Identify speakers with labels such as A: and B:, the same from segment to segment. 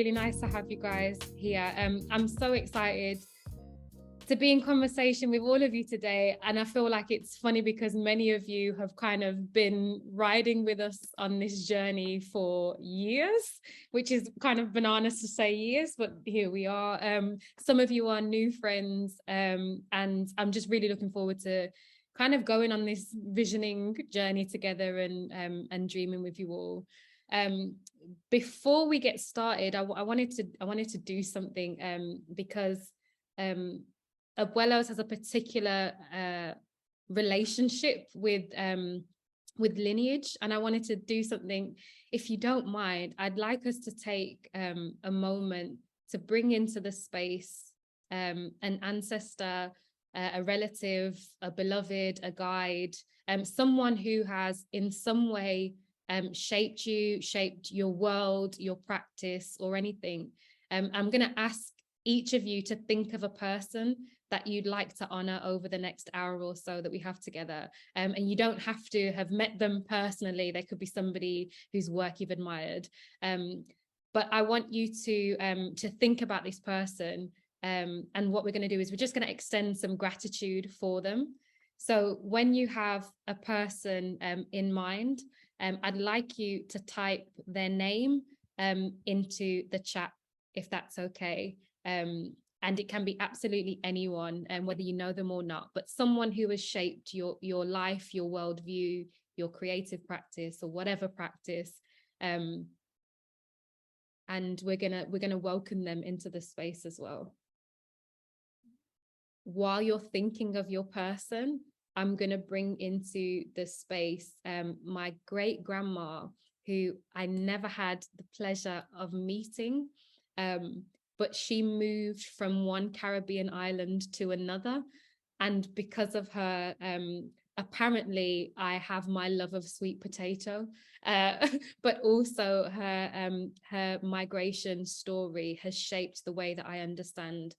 A: really nice to have you guys here. I'm so excited to be in conversation with all of you today. And I feel like it's funny because many of you have kind of been riding with us on this journey for years, which is kind of bananas to say years, but here we are. Some of you are new friends, and I'm just really looking forward to kind of going on this visioning journey together and dreaming with you all. Before we get started, I wanted to do something because ABUELOS has a particular relationship with lineage, and I wanted to do something. If you don't mind, I'd like us to take a moment to bring into the space an ancestor, a relative, a beloved, a guide, someone who has in some way shaped you, shaped your world, your practice, or anything. I'm going to ask each of you to think of a person that you'd like to honor over the next hour or so that we have together. And you don't have to have met them personally. There could be somebody whose work you've admired. But I want you to think about this person. And what we're going to do is we're just going to extend some gratitude for them. So when you have a person in mind, I'd like you to type their name into the chat, if that's okay. And it can be absolutely anyone, whether you know them or not, but someone who has shaped your life, your worldview, your creative practice, or whatever practice. And we're gonna welcome them into the space as well. While you're thinking of your person, I'm gonna bring into the space my great grandma, who I never had the pleasure of meeting. But she moved from one Caribbean island to another. And because of her, apparently I have my love of sweet potato, but also her migration story has shaped the way that I understand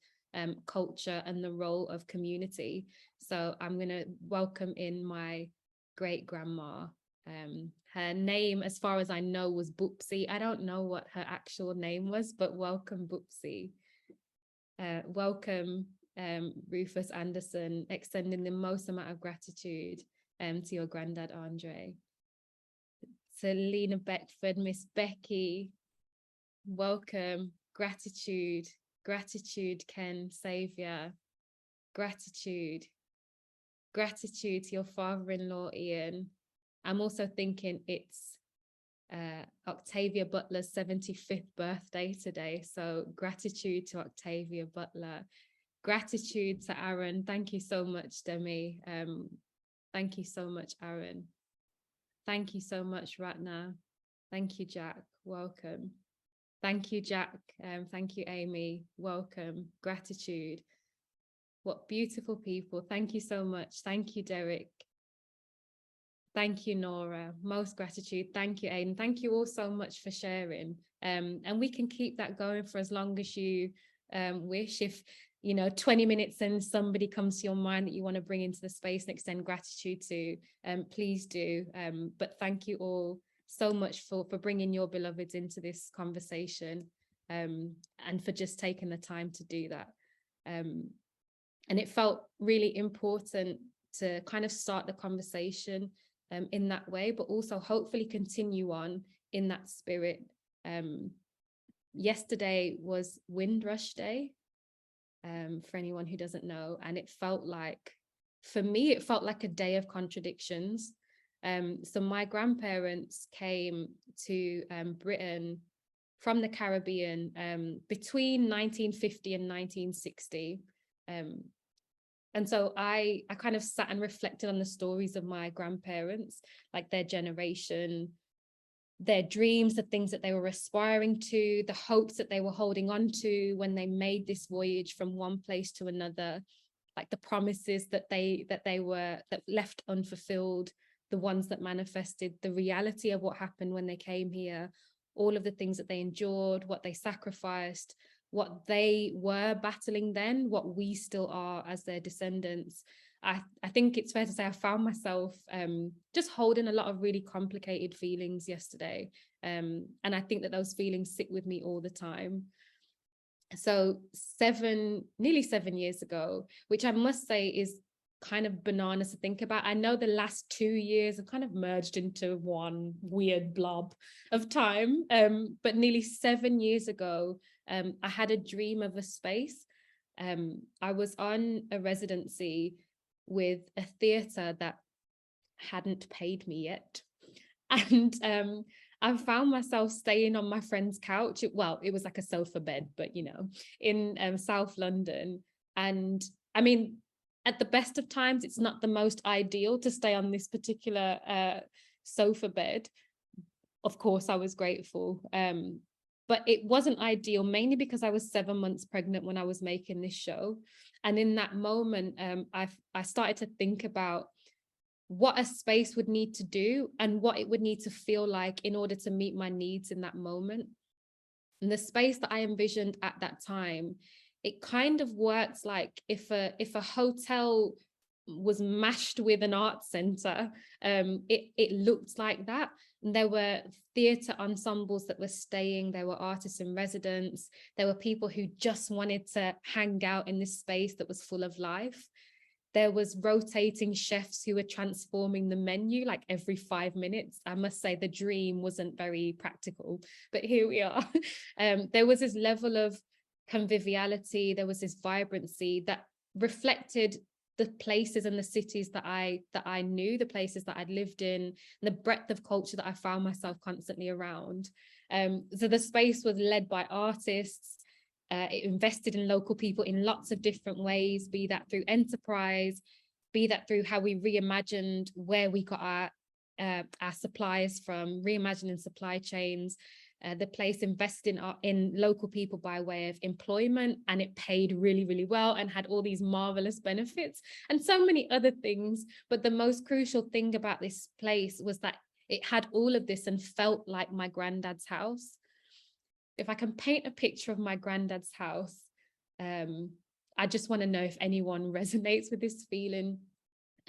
A: culture and the role of community. So I'm going to welcome in my great grandma. Her name, as far as I know, was Boopsie. I don't know what her actual name was, but welcome, Boopsie. Welcome, Rufus Anderson, extending the most amount of gratitude to your granddad, Andre. Selena Beckford, Miss Becky, welcome, gratitude, gratitude, Ken, Saviour, gratitude, gratitude to your father-in-law, Ian. I'm also thinking it's Octavia Butler's 75th birthday today. So gratitude to Octavia Butler. Gratitude to Aaron. Thank you so much, Demi. Thank you so much, Aaron. Thank you so much, Ratna. Thank you, Jack. Welcome. Thank you, Jack. Thank you, Amy. Welcome. Gratitude. What beautiful people. Thank you so much. Thank you, Derek. Thank you, Nora. Most gratitude. Thank you, Aiden. Thank you all so much for sharing. And we can keep that going for as long as you wish. If, 20 minutes and somebody comes to your mind that you want to bring into the space and extend gratitude to, please do. But thank you all so much for bringing your beloveds into this conversation, and for just taking the time to do that. And it felt really important to kind of start the conversation in that way, but also hopefully continue on in that spirit. Yesterday was Windrush Day, for anyone who doesn't know, and it felt like, for me, it felt like a day of contradictions. So my grandparents came to Britain from the Caribbean between 1950 and 1960. And so I kind of sat and reflected on the stories of my grandparents, like their generation, their dreams, the things that they were aspiring to, the hopes that they were holding on to when they made this voyage from one place to another, like the promises that left unfulfilled, the ones that manifested, the reality of what happened when they came here, all of the things that they endured, what they sacrificed, what they were battling then, what we still are as their descendants. I think it's fair to say I found myself just holding a lot of really complicated feelings yesterday. And I think that those feelings sit with me all the time. So nearly 7 years ago, which I must say is kind of bananas to think about. I know the last 2 years have kind of merged into one weird blob of time. But nearly 7 years ago, I had a dream of a space. I was on a residency with a theatre that hadn't paid me yet. And I found myself staying on my friend's couch. It was like a sofa bed, but in South London. And I mean, at the best of times, it's not the most ideal to stay on this particular sofa bed. Of course, I was grateful. But it wasn't ideal, mainly because I was 7 months pregnant when I was making this show. And in that moment, I started to think about what a space would need to do and what it would need to feel like in order to meet my needs in that moment. And the space that I envisioned at that time, it kind of works like if a hotel was mashed with an art center, it looked like that. And there were theatre ensembles that were staying, there were artists in residence, there were people who just wanted to hang out in this space that was full of life. There was rotating chefs who were transforming the menu like every 5 minutes. I must say the dream wasn't very practical, but here we are. There was this level of conviviality, there was this vibrancy that reflected the places and the cities that I knew, the places that I'd lived in, the breadth of culture that I found myself constantly around. So the space was led by artists. It invested in local people in lots of different ways, be that through enterprise, be that through how we reimagined where we got our supplies from, reimagining supply chains. The place invested in local people by way of employment, and it paid really, really well and had all these marvelous benefits and so many other things. But the most crucial thing about this place was that it had all of this and felt like my granddad's house. If I can paint a picture of my granddad's house, I just want to know if anyone resonates with this feeling.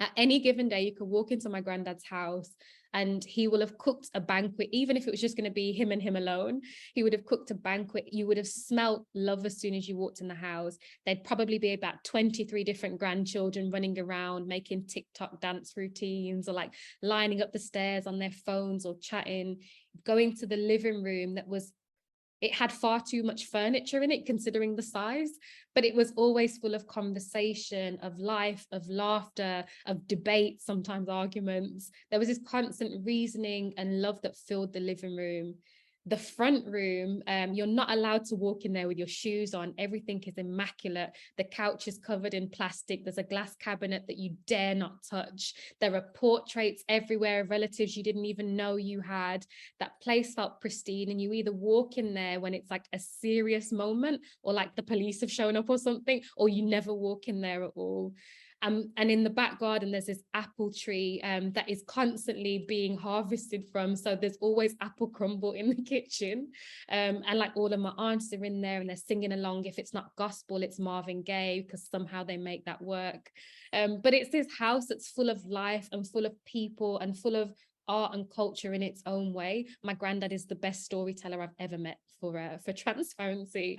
A: At any given day, you could walk into my granddad's house and he will have cooked a banquet, even if it was just going to be him and him alone. He would have cooked a banquet. You would have smelled love as soon as you walked in the house. There'd probably be about 23 different grandchildren running around, making TikTok dance routines, or like lining up the stairs on their phones or chatting. Going to the living room it had far too much furniture in it, considering the size, but it was always full of conversation, of life, of laughter, of debate, sometimes arguments. There was this constant reasoning and love that filled the living room. The front room, you're not allowed to walk in there with your shoes on. Everything is immaculate. The couch is covered in plastic. There's a glass cabinet that you dare not touch. There are portraits everywhere of relatives you didn't even know you had. That place felt pristine, and you either walk in there when it's like a serious moment or like the police have shown up or something, or you never walk in there at all. And in the back garden, there's this apple tree that is constantly being harvested from. So there's always apple crumble in the kitchen. And like all of my aunts are in there and they're singing along. If it's not gospel, it's Marvin Gaye, because somehow they make that work. But it's this house that's full of life and full of people and full of art and culture in its own way. My granddad is the best storyteller I've ever met, for transparency.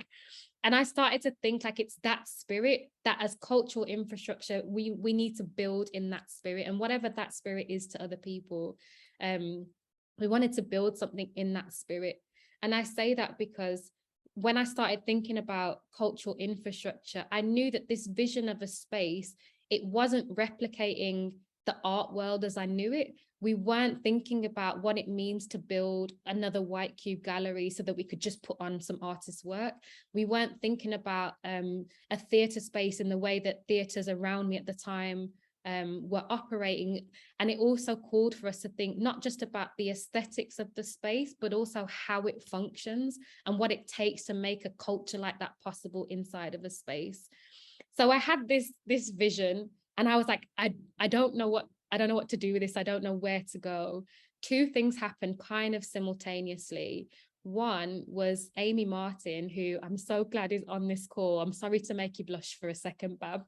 A: And I started to think like it's that spirit that as cultural infrastructure, we need to build in that spirit, and whatever that spirit is to other people, we wanted to build something in that spirit. And I say that because when I started thinking about cultural infrastructure, I knew that this vision of a space, it wasn't replicating the art world as I knew it. We weren't thinking about what it means to build another white cube gallery so that we could just put on some artist's work. We weren't thinking about a theatre space in the way that theatres around me at the time were operating. And it also called for us to think not just about the aesthetics of the space, but also how it functions and what it takes to make a culture like that possible inside of a space. So I had this vision, and I was like, I don't know what to do with this. I don't know where to go. Two things happened kind of simultaneously. One was Amy Martin, who I'm so glad is on this call. I'm sorry to make you blush for a second, Bab.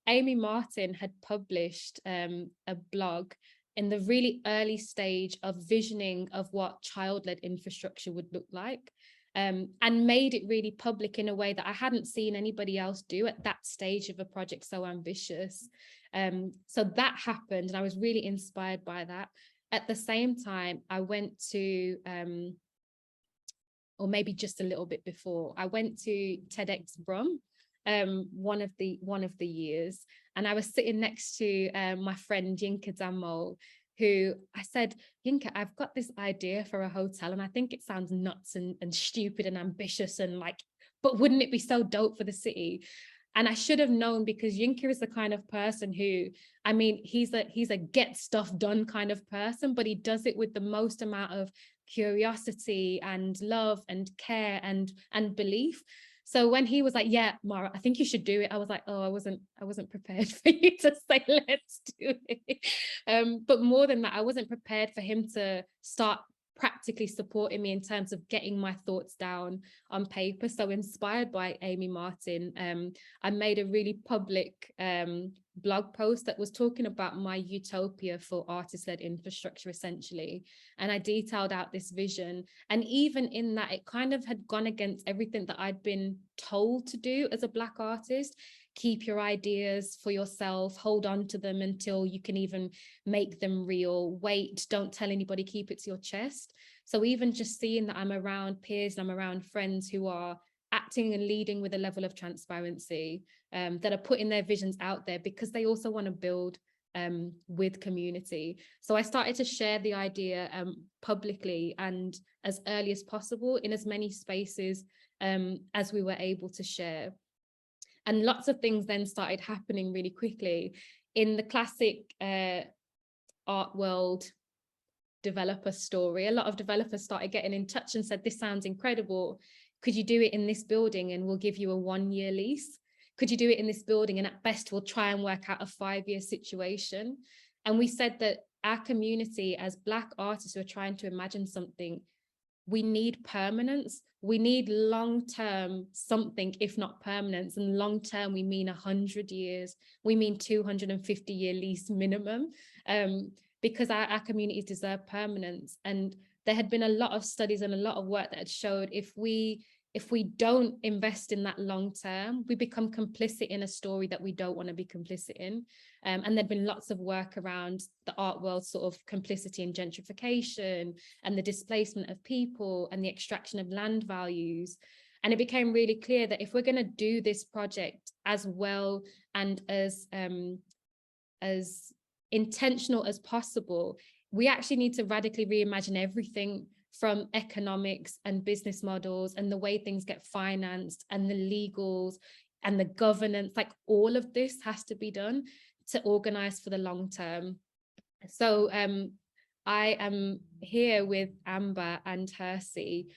A: Amy Martin had published a blog in the really early stage of visioning of what child-led infrastructure would look like, and made it really public in a way that I hadn't seen anybody else do at that stage of a project so ambitious. So that happened, and I was really inspired by that. At the same time, I went to, or maybe just a little bit before, I went to TEDx Brum, one of the years, and I was sitting next to my friend Yinka Damo, who I said, Yinka, I've got this idea for a hotel, and I think it sounds nuts and stupid and ambitious and like, but wouldn't it be so dope for the city? And I should have known, because Yinka is the kind of person who, I mean, he's a get stuff done kind of person, but he does it with the most amount of curiosity and love and care and belief. So when he was like, yeah, Mara, I think you should do it, I was like, oh, I wasn't prepared for you to say, let's do it. But more than that, I wasn't prepared for him to start practically supporting me in terms of getting my thoughts down on paper. So inspired by Amy Martin, I made a really public blog post that was talking about my utopia for artist-led infrastructure, essentially. And I detailed out this vision. And even in that, it kind of had gone against everything that I'd been told to do as a Black artist. Keep your ideas for yourself, hold on to them until you can even make them real. Wait, don't tell anybody, keep it to your chest. So even just seeing that I'm around peers, I'm around friends who are acting and leading with a level of transparency, that are putting their visions out there because they also want to build with community. So I started to share the idea publicly and as early as possible in as many spaces as we were able to share. And lots of things then started happening really quickly. In the classic art world developer story, a lot of developers started getting in touch and said, this sounds incredible. Could you do it in this building and we'll give you a 1-year lease? Could you do it in this building and at best we'll try and work out a 5-year situation? And we said that our community as Black artists who are trying to imagine something, we need permanence. We need long-term something, if not permanence. And long-term, we mean 100 years. We mean 250-year lease minimum, because our communities deserve permanence. And there had been a lot of studies and a lot of work that had showed if we don't invest in that long term, we become complicit in a story that we don't want to be complicit in. And there'd been lots of work around the art world sort of complicity in gentrification and the displacement of people and the extraction of land values. And it became really clear that if we're going to do this project as well and as intentional as possible, we actually need to radically reimagine everything from economics and business models and the way things get financed and the legals and the governance. Like all of this has to be done to organize for the long term. So I am here with Amber and Hersey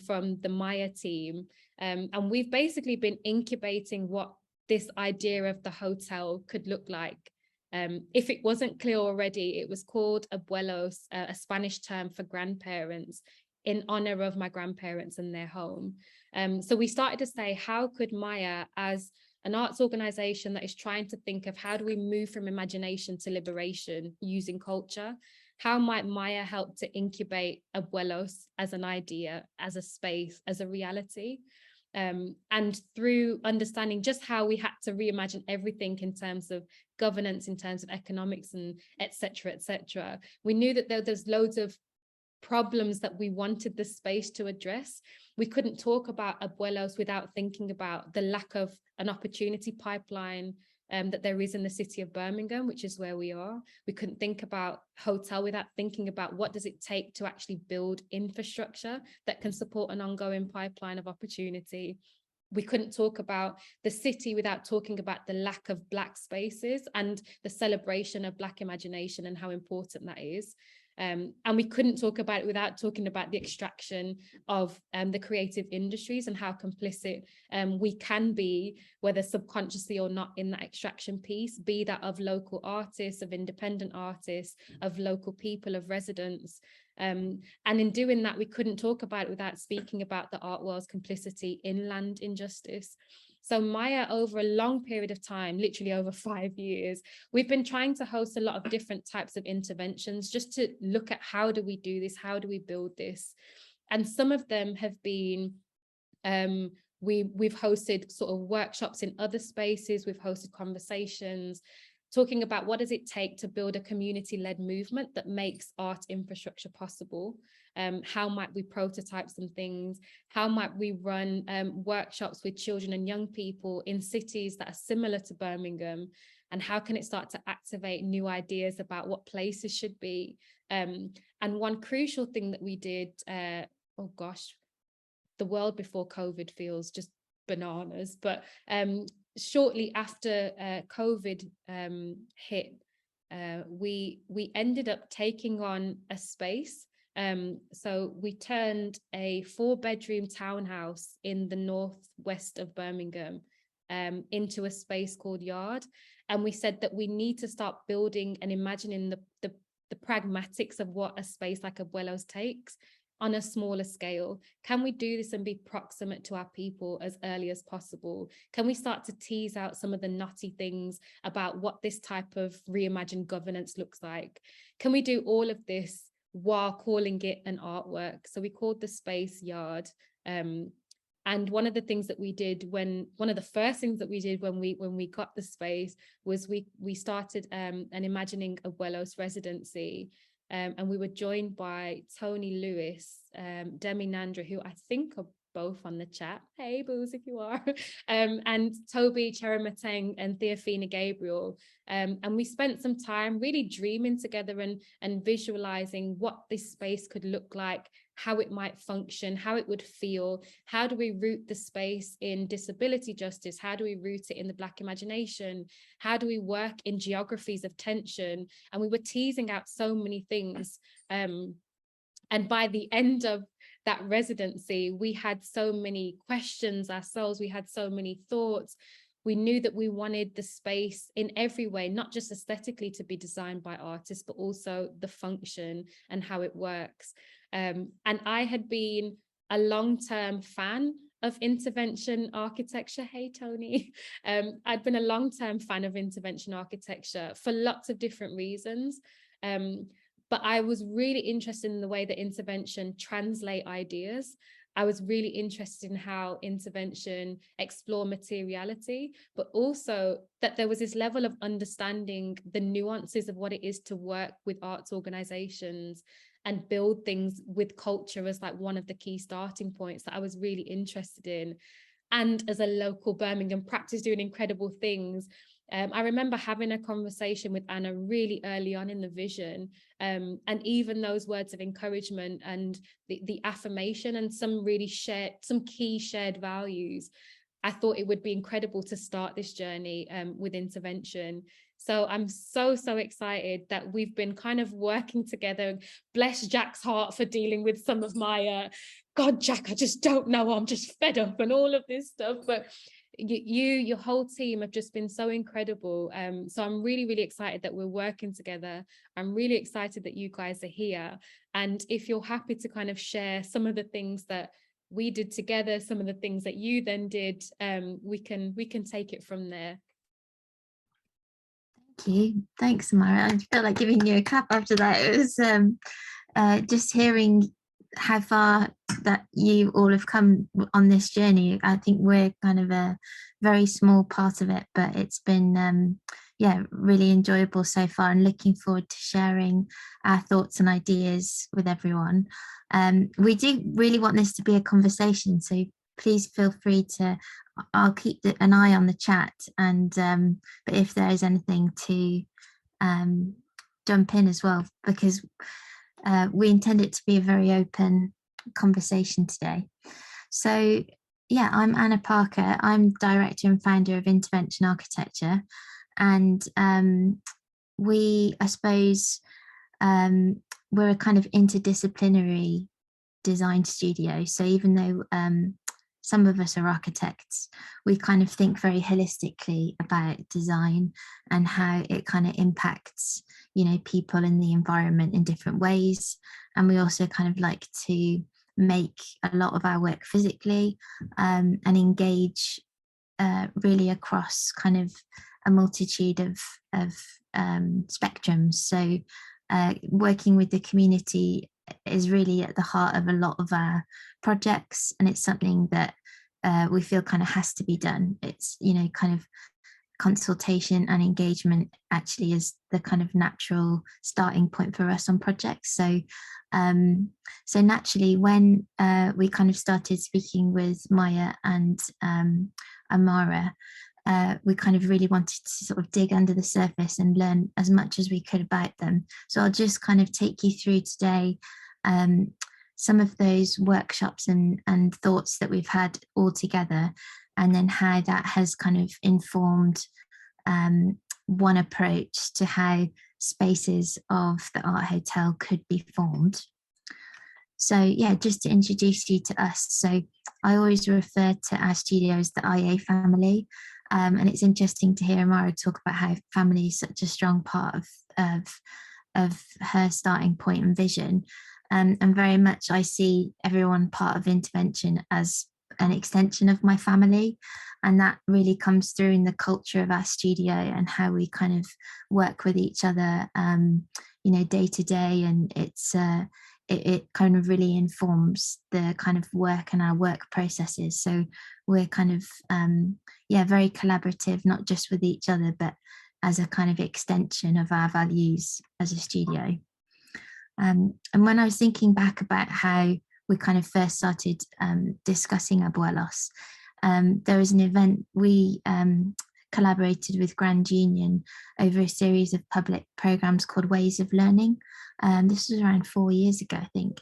A: from the MAIA team, and we've basically been incubating what this idea of the hotel could look like. If it wasn't clear already, it was called Abuelos, a Spanish term for grandparents, in honor of my grandparents and their home. So we started to say, how could MAIA, as an arts organization that is trying to think of how do we move from imagination to liberation using culture, how might MAIA help to incubate Abuelos as an idea, as a space, as a reality? And through understanding just how we had to reimagine everything in terms of governance, in terms of economics, and et cetera, we knew that there's loads of problems that we wanted the space to address. We couldn't talk about Abuelos without thinking about the lack of an opportunity pipeline that there is in the city of Birmingham, which is where we are. We couldn't think about hotel without thinking about what does it take to actually build infrastructure that can support an ongoing pipeline of opportunity. We couldn't talk about the city without talking about the lack of Black spaces and the celebration of Black imagination and how important that is. And we couldn't talk about it without talking about the extraction of the creative industries and how complicit we can be, whether subconsciously or not, in that extraction piece, be that of local artists, of independent artists, of local people, of residents. And in doing that, we couldn't talk about it without speaking about the art world's complicity in land injustice. So MAIA, over a long period of time, literally over 5 years, we've been trying to host a lot of different types of interventions just to look at how do we do this, how do we build this? And some of them have been, we've hosted sort of workshops in other spaces, we've hosted conversations, talking about what does it take to build a community-led movement that makes art infrastructure possible. How might we prototype some things? How might we run workshops with children and young people in cities that are similar to Birmingham? And how can it start to activate new ideas about what places should be? And one crucial thing that we did, oh gosh, the world before COVID feels just bananas, but shortly after COVID hit, we ended up taking on a space. So we turned a 4-bedroom townhouse in the northwest of Birmingham into a space called Yard. And we said that we need to start building and imagining the pragmatics of what a space like ABUELOS takes on a smaller scale. Can we do this and be proximate to our people as early as possible? Can we start to tease out some of the knotty things about what this type of reimagined governance looks like? Can we do all of this while calling it an artwork? So we called the space Yard. And one of the things that we did one of the first things that we did when we got the space was we started an Imagining ABUELOS residency. And we were joined by Tony Lewis, Demi Nandra, who I think are both on the chat. Hey, boos, if you are. And Toby Cheramateng and Theophina Gabriel. And we spent some time really dreaming together and visualizing what this space could look like, how it might function, how it would feel. How do we root the space in disability justice? How do we root it in the Black imagination? How do we work in geographies of tension? And we were teasing out so many things. And by the end of that residency, we had so many questions ourselves, we had so many thoughts. We knew that we wanted the space in every way, not just aesthetically to be designed by artists, but also the function and how it works. And I had been a long-term fan of intervention architecture. Hey, Tony. I'd been a long-term fan of intervention architecture for lots of different reasons. But I was really interested in the way that intervention translate ideas. I was really interested in how intervention explore materiality, but also that there was this level of understanding the nuances of what it is to work with arts organizations and build things with culture as like one of the key starting points that I was really interested in. And as a local Birmingham practice doing incredible things, I remember having a conversation with Anna really early on in the vision, and even those words of encouragement and the affirmation and some key shared values. I thought it would be incredible to start this journey with intervention. So I'm so excited that we've been kind of working together. Bless Jack's heart for dealing with some of my, God, Jack, I just don't know, I'm just fed up and all of this stuff. But your whole team have just been so incredible. So I'm really excited that we're working together. I'm really excited that you guys are here. And if you're happy to kind of share some of the things that we did together, some of the things that you then did, we can take it from there.
B: Thank you. Thanks, Amahra. I feel like giving you a clap after that. It was just hearing how far that you all have come on this journey. I think we're kind of a very small part of it, but it's been yeah, really enjoyable so far, and looking forward to sharing our thoughts and ideas with everyone. We do really want this to be a conversation, so please feel free to, I'll keep an eye on the chat, and but if there is anything to jump in as well, because we intend it to be a very open conversation today. So yeah, I'm Anna Parker. I'm director and founder of Intervention Architecture, and we, I suppose, we're a kind of interdisciplinary design studio. So even though some of us are architects, we kind of think very holistically about design and how it kind of impacts, you know, people in the environment in different ways. And we also kind of like to make a lot of our work physically, and engage really across kind of a multitude of spectrums. So working with the community is really at the heart of a lot of our projects, and it's something that we feel kind of has to be done. It's, you know, kind of consultation and engagement actually is the kind of natural starting point for us on projects. So so naturally, when we kind of started speaking with MAIA and Amahra, we kind of really wanted to sort of dig under the surface and learn as much as we could about them. So I'll just kind of take you through today some of those workshops and thoughts that we've had all together, and then how that has kind of informed one approach to how spaces of the Art Hotel could be formed. So yeah, just to introduce you to us. So I always refer to our studio as the IA family. And it's interesting to hear Amahra talk about how family is such a strong part of her starting point and vision. And very much I see everyone part of intervention as an extension of my family. And that really comes through in the culture of our studio and how we kind of work with each other, you know, day to day. And it kind of really informs the kind of work and our work processes. So we're kind of, yeah, very collaborative, not just with each other, but as a kind of extension of our values as a studio. And when I was thinking back about how we kind of first started discussing ABUELOS, there was an event we collaborated with Grand Union over a series of public programs called Ways of Learning. This was around 4 years ago, I think.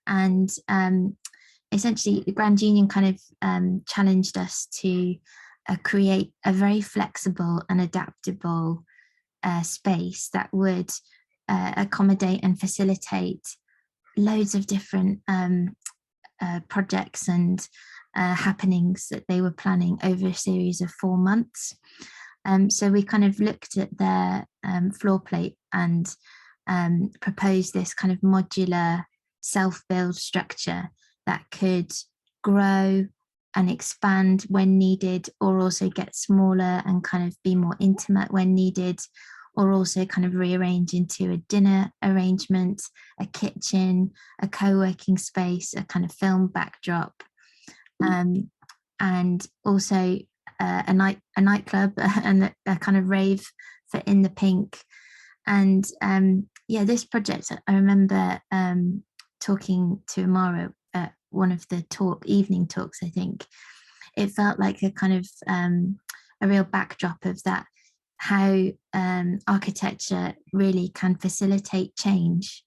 B: And essentially, the Grand Union kind of challenged us to create a very flexible and adaptable space that would accommodate and facilitate loads of different projects and happenings that they were planning over a series of 4 months. So we kind of looked at their floor plate and proposed this kind of modular self-build structure that could grow and expand when needed, or also get smaller and kind of be more intimate when needed, or also kind of rearrange into a dinner arrangement, a kitchen, a co-working space, a kind of film backdrop, and also a nightclub and a kind of rave for In the Pink. And yeah, this project, I remember talking to Amahra at one of the evening talks, I think. It felt like a kind of a real backdrop of that, how architecture really can facilitate change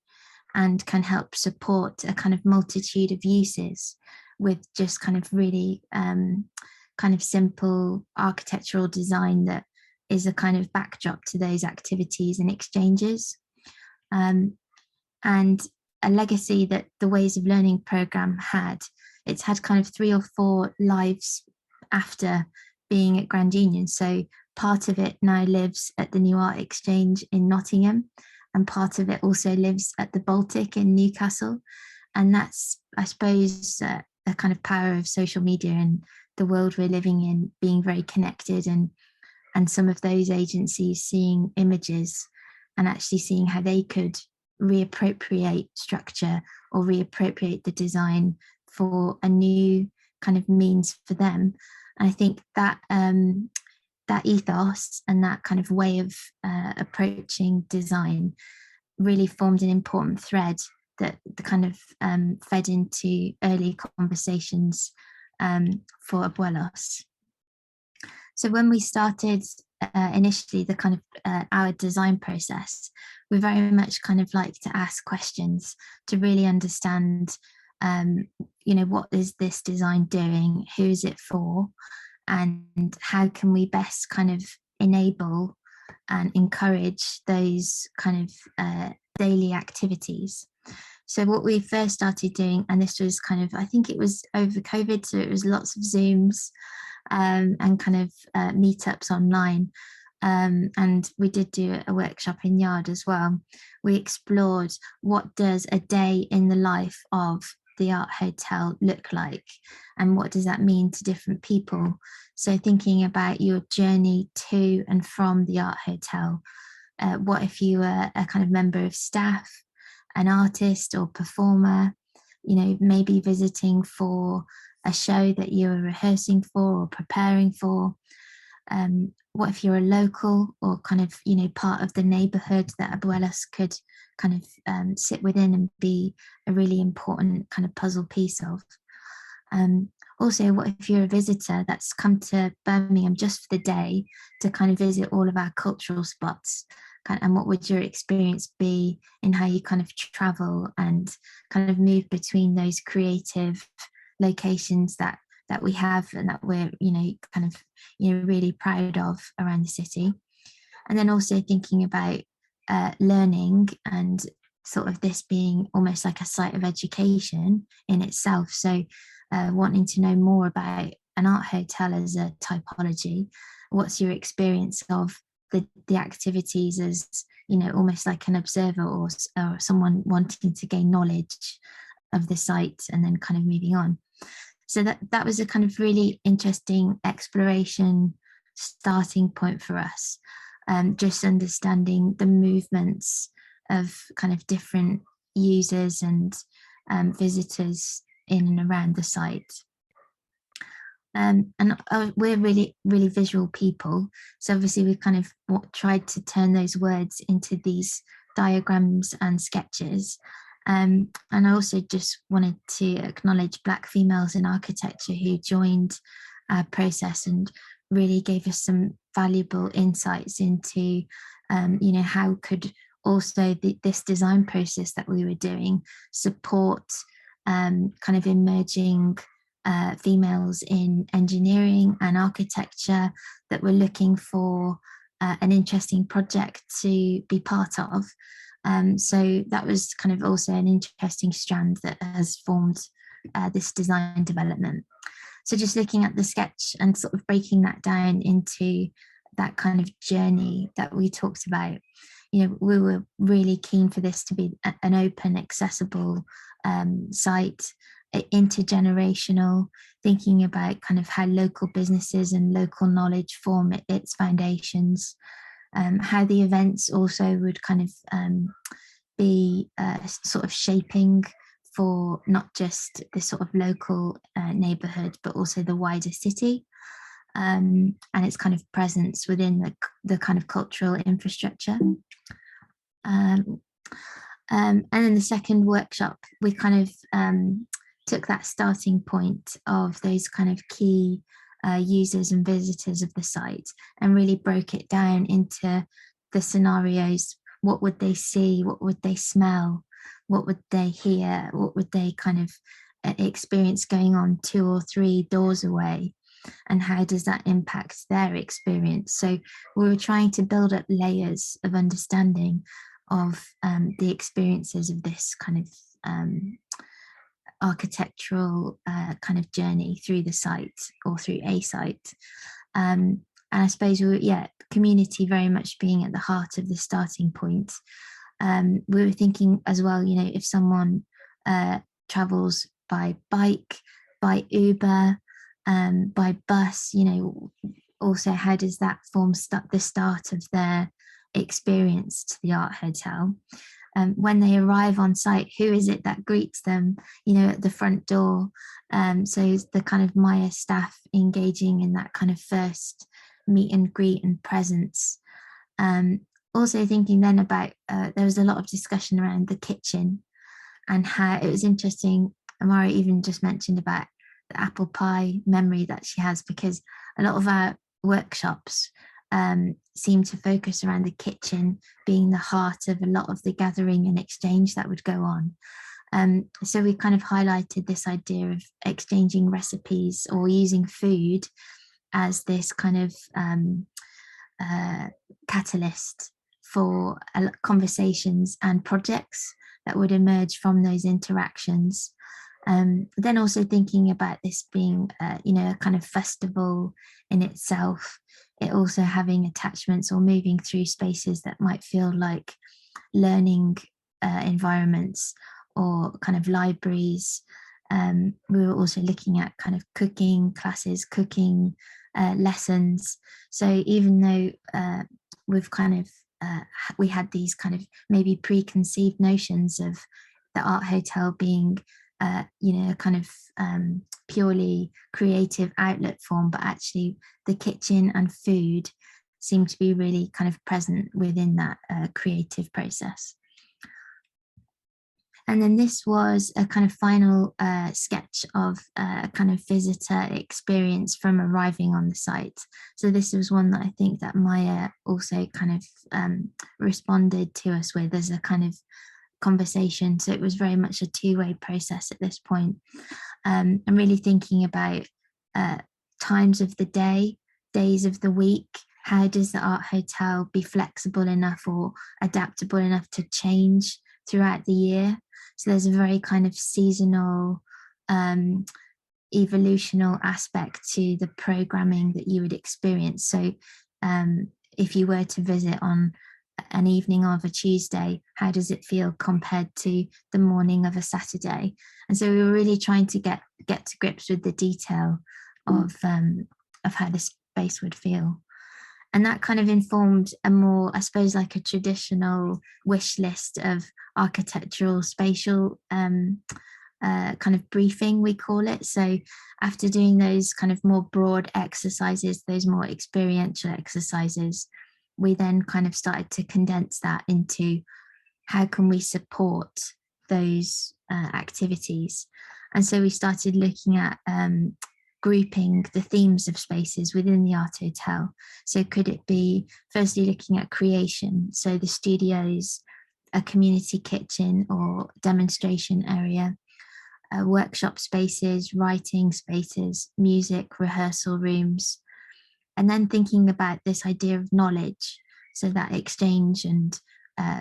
B: and can help support a kind of multitude of uses with just kind of really kind of simple architectural design that is a kind of backdrop to those activities and exchanges. And a legacy that the Ways of Learning programme had. It's had kind of 3 or 4 lives after being at Grand Union. So part of it now lives at the New Art Exchange in Nottingham, and part of it also lives at the Baltic in Newcastle. And that's, I suppose, a kind of power of social media and the world we're living in, being very connected, and some of those agencies seeing images and actually seeing how they could reappropriate structure or reappropriate the design for a new kind of means for them. And I think that that ethos and that kind of way of approaching design really formed an important thread that kind of fed into early conversations for ABUELOS. So when we started initially the kind of our design process, we very much kind of like to ask questions to really understand, you know, what is this design doing? Who is it for? And how can we best kind of enable and encourage those kind of daily activities. So what we first started doing, and this was kind of, I think it was over COVID, so it was lots of Zooms and kind of meetups online. And we did do a workshop in Yard as well. We explored what does a day in the life of the art hotel look like, and what does that mean to different people. So thinking about your journey to and from the art hotel. What if you were a kind of member of staff, an artist or performer, you know, maybe visiting for a show that you were rehearsing for or preparing for. What if you're a local or kind of, you know, part of the neighborhood that ABUELOS could kind of sit within and be a really important kind of puzzle piece of. Also, what if you're a visitor that's come to Birmingham just for the day to kind of visit all of our cultural spots? And what would your experience be in how you kind of travel and kind of move between those creative locations that we have and that we're, you know, kind of, you know, really proud of around the city. And then also thinking about learning and sort of this being almost like a site of education in itself. So wanting to know more about an art hotel as a typology. What's your experience of the activities as, you know, almost like an observer or someone wanting to gain knowledge of the site and then kind of moving on. So that was a kind of really interesting exploration starting point for us. Just understanding the movements of kind of different users and visitors in and around the site. And we're really visual people. So obviously we've kind of tried to turn those words into these diagrams and sketches. And I also just wanted to acknowledge Black females in architecture who joined our process and really gave us some valuable insights into, you know, how could also this design process that we were doing support kind of emerging females in engineering and architecture that were looking for an interesting project to be part of. So that was kind of also an interesting strand that has formed this design development. So just looking at the sketch and sort of breaking that down into that kind of journey that we talked about, you know, we were really keen for this to be an open, accessible site, intergenerational, thinking about kind of how local businesses and local knowledge form its foundations, how the events also would kind of be sort of shaping for not just the sort of local neighborhood, but also the wider city, and its kind of presence within the kind of cultural infrastructure. And then the second workshop, we kind of took that starting point of those kind of key users and visitors of the site and really broke it down into the scenarios. What would they see? What would they smell? What would they hear? What would they kind of experience going on 2 or 3 doors away? And how does that impact their experience? So we were trying to build up layers of understanding of the experiences of this kind of architectural kind of journey through the site or through a site. And I suppose we were, community very much being at the heart of the starting point. We were thinking as well, you know, if someone travels by bike, by Uber, by bus, you know, also how does that form the start of their experience to the art hotel? When they arrive on site, who is it that greets them, you know, at the front door? So the kind of MAIA staff engaging in that kind of first meet and greet and presence. Also thinking then about, there was a lot of discussion around the kitchen and how it was interesting. Amahra even just mentioned about the apple pie memory that she has, because a lot of our workshops seem to focus around the kitchen being the heart of a lot of the gathering and exchange that would go on. So we kind of highlighted this idea of exchanging recipes or using food as this kind of catalyst for conversations and projects that would emerge from those interactions. Then also thinking about this being, a kind of festival in itself, it also having attachments or moving through spaces that might feel like learning environments or kind of libraries. We were also looking at kind of cooking classes, cooking lessons. So even though we've kind of we had these kind of maybe preconceived notions of the art hotel being kind of purely creative outlet form, but actually the kitchen and food seem to be really kind of present within that creative process. And then this was a kind of final sketch of a kind of visitor experience from arriving on the site. So this was one that I think that MAIA also kind of responded to us with as a kind of conversation. So it was very much a two-way process at this point. I'm really thinking about times of the day, days of the week. How does the art hotel be flexible enough or adaptable enough to change throughout the year? So there's a very kind of seasonal, evolutional aspect to the programming that you would experience. So if you were to visit on an evening of a Tuesday, how does it feel compared to the morning of a Saturday? And so we were really trying to get to grips with the detail of how the space would feel. And that kind of informed a more, I suppose, like a traditional wish list of architectural spatial kind of briefing, we call it. So after doing those kind of more broad exercises, those more experiential exercises, we then kind of started to condense that into how can we support those activities. And so we started looking at grouping the themes of spaces within the art hotel. So could it be firstly looking at creation, so the studios, a community kitchen or demonstration area, workshop spaces, writing spaces, music, rehearsal rooms, and then thinking about this idea of knowledge, so that exchange and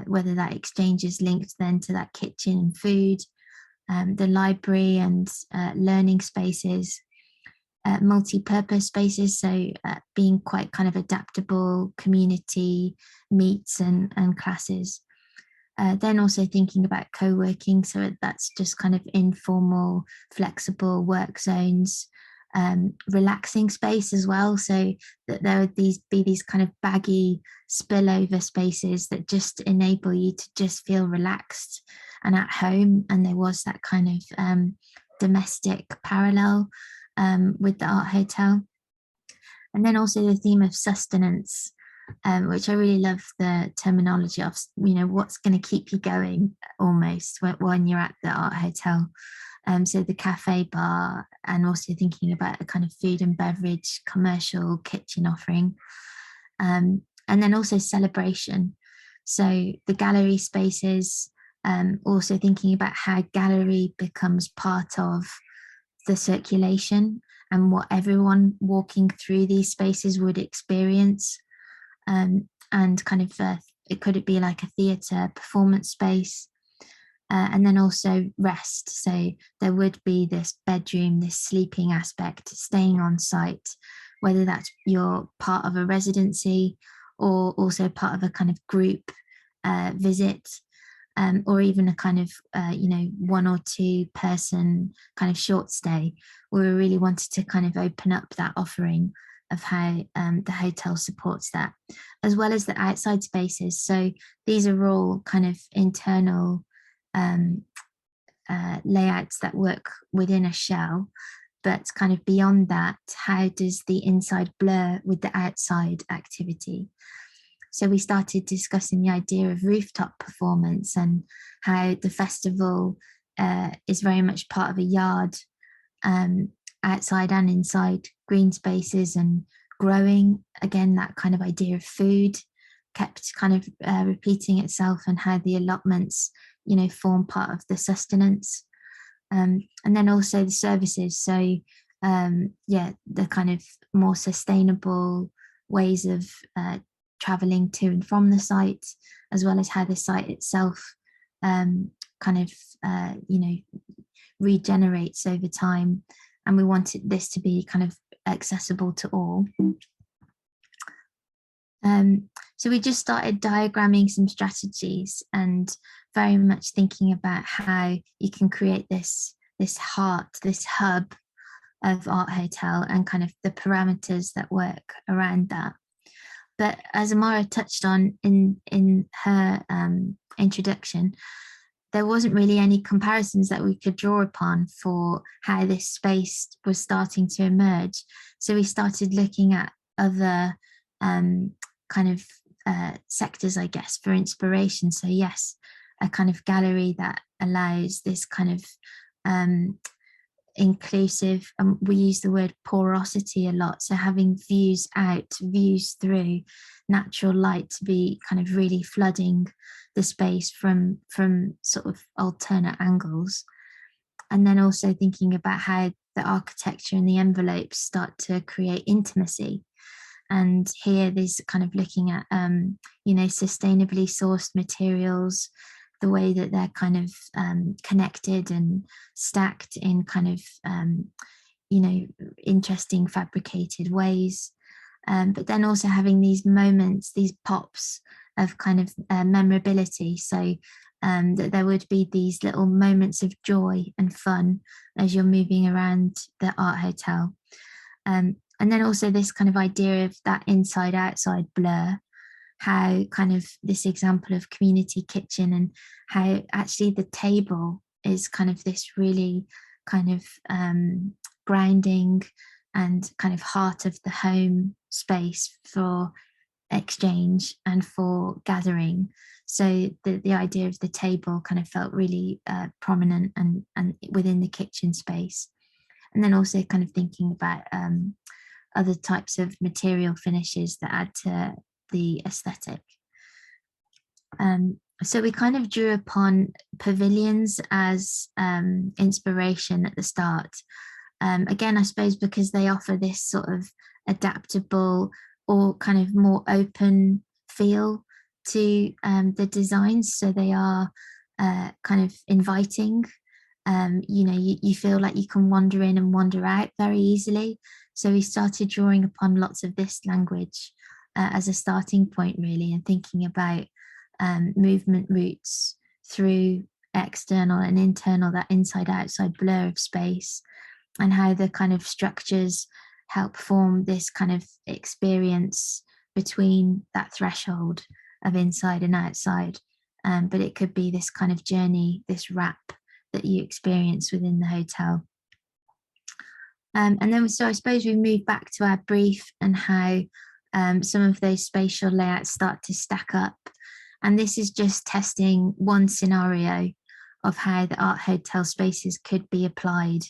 B: whether that exchange is linked then to that kitchen and food, the library and learning spaces, multi-purpose spaces, so being quite kind of adaptable, community meets and classes. Then also thinking about co-working, so that's just kind of informal, flexible work zones, relaxing space as well, so that there would be these kind of baggy spillover spaces that just enable you to just feel relaxed and at home, and there was that kind of domestic parallel with the art hotel. And then also the theme of sustenance, which I really love the terminology of, what's going to keep you going almost when you're at the art hotel. So the cafe bar, and also thinking about a kind of food and beverage commercial kitchen offering. And then also celebration. So the gallery spaces, also thinking about how gallery becomes part of the circulation and what everyone walking through these spaces would experience. And kind of, could it be like a theatre performance space? And then also rest. So there would be this bedroom, this sleeping aspect, staying on site, whether that's you're part of a residency or also part of a kind of group visit, or even a kind of, one or two person kind of short stay, where we really wanted to kind of open up that offering of how the hotel supports that, as well as the outside spaces. So these are all kind of internal layouts that work within a shell, but kind of beyond that, how does the inside blur with the outside activity? So we started discussing the idea of rooftop performance and how the festival is very much part of a yard, outside and inside, green spaces and growing. Again, that kind of idea of food kept kind of repeating itself, and how the allotments, form part of the sustenance. And then also the services. So the kind of more sustainable ways of traveling to and from the site, as well as how the site itself kind of regenerates over time. And we wanted this to be kind of accessible to all. So we just started diagramming some strategies and very much thinking about how you can create this heart, this hub of Art Hotel, and kind of the parameters that work around that. But as Amahra touched on in her introduction, there wasn't really any comparisons that we could draw upon for how this space was starting to emerge. So we started looking at other kind of sectors, I guess, for inspiration. So yes, a kind of gallery that allows this kind of inclusive, we use the word porosity a lot, so having views out, views through, natural light to be kind of really flooding the space from sort of alternate angles. And then also thinking about how the architecture and the envelopes start to create intimacy. And here there's kind of looking at sustainably sourced materials, the way that they're kind of connected and stacked in kind of interesting fabricated ways, but then also having these moments, these pops of kind of memorability, so that there would be these little moments of joy and fun as you're moving around the Art Hotel. And then also this kind of idea of that inside outside blur, how kind of this example of community kitchen, and how actually the table is kind of this really kind of grounding and kind of heart of the home space for exchange and for gathering. So the idea of the table kind of felt really prominent and within the kitchen space. And then also kind of thinking about other types of material finishes that add to the aesthetic. So we kind of drew upon pavilions as inspiration at the start. Again, I suppose because they offer this sort of adaptable or kind of more open feel to the designs. So they are kind of inviting. You feel like you can wander in and wander out very easily. So we started drawing upon lots of this language as a starting point, really, and thinking about movement routes through external and internal, that inside-outside blur of space, and how the kind of structures help form this kind of experience between that threshold of inside and outside. But it could be this kind of journey, this wrap that you experience within the hotel. And then, so I suppose we move back to our brief and how some of those spatial layouts start to stack up. And this is just testing one scenario of how the Art Hotel spaces could be applied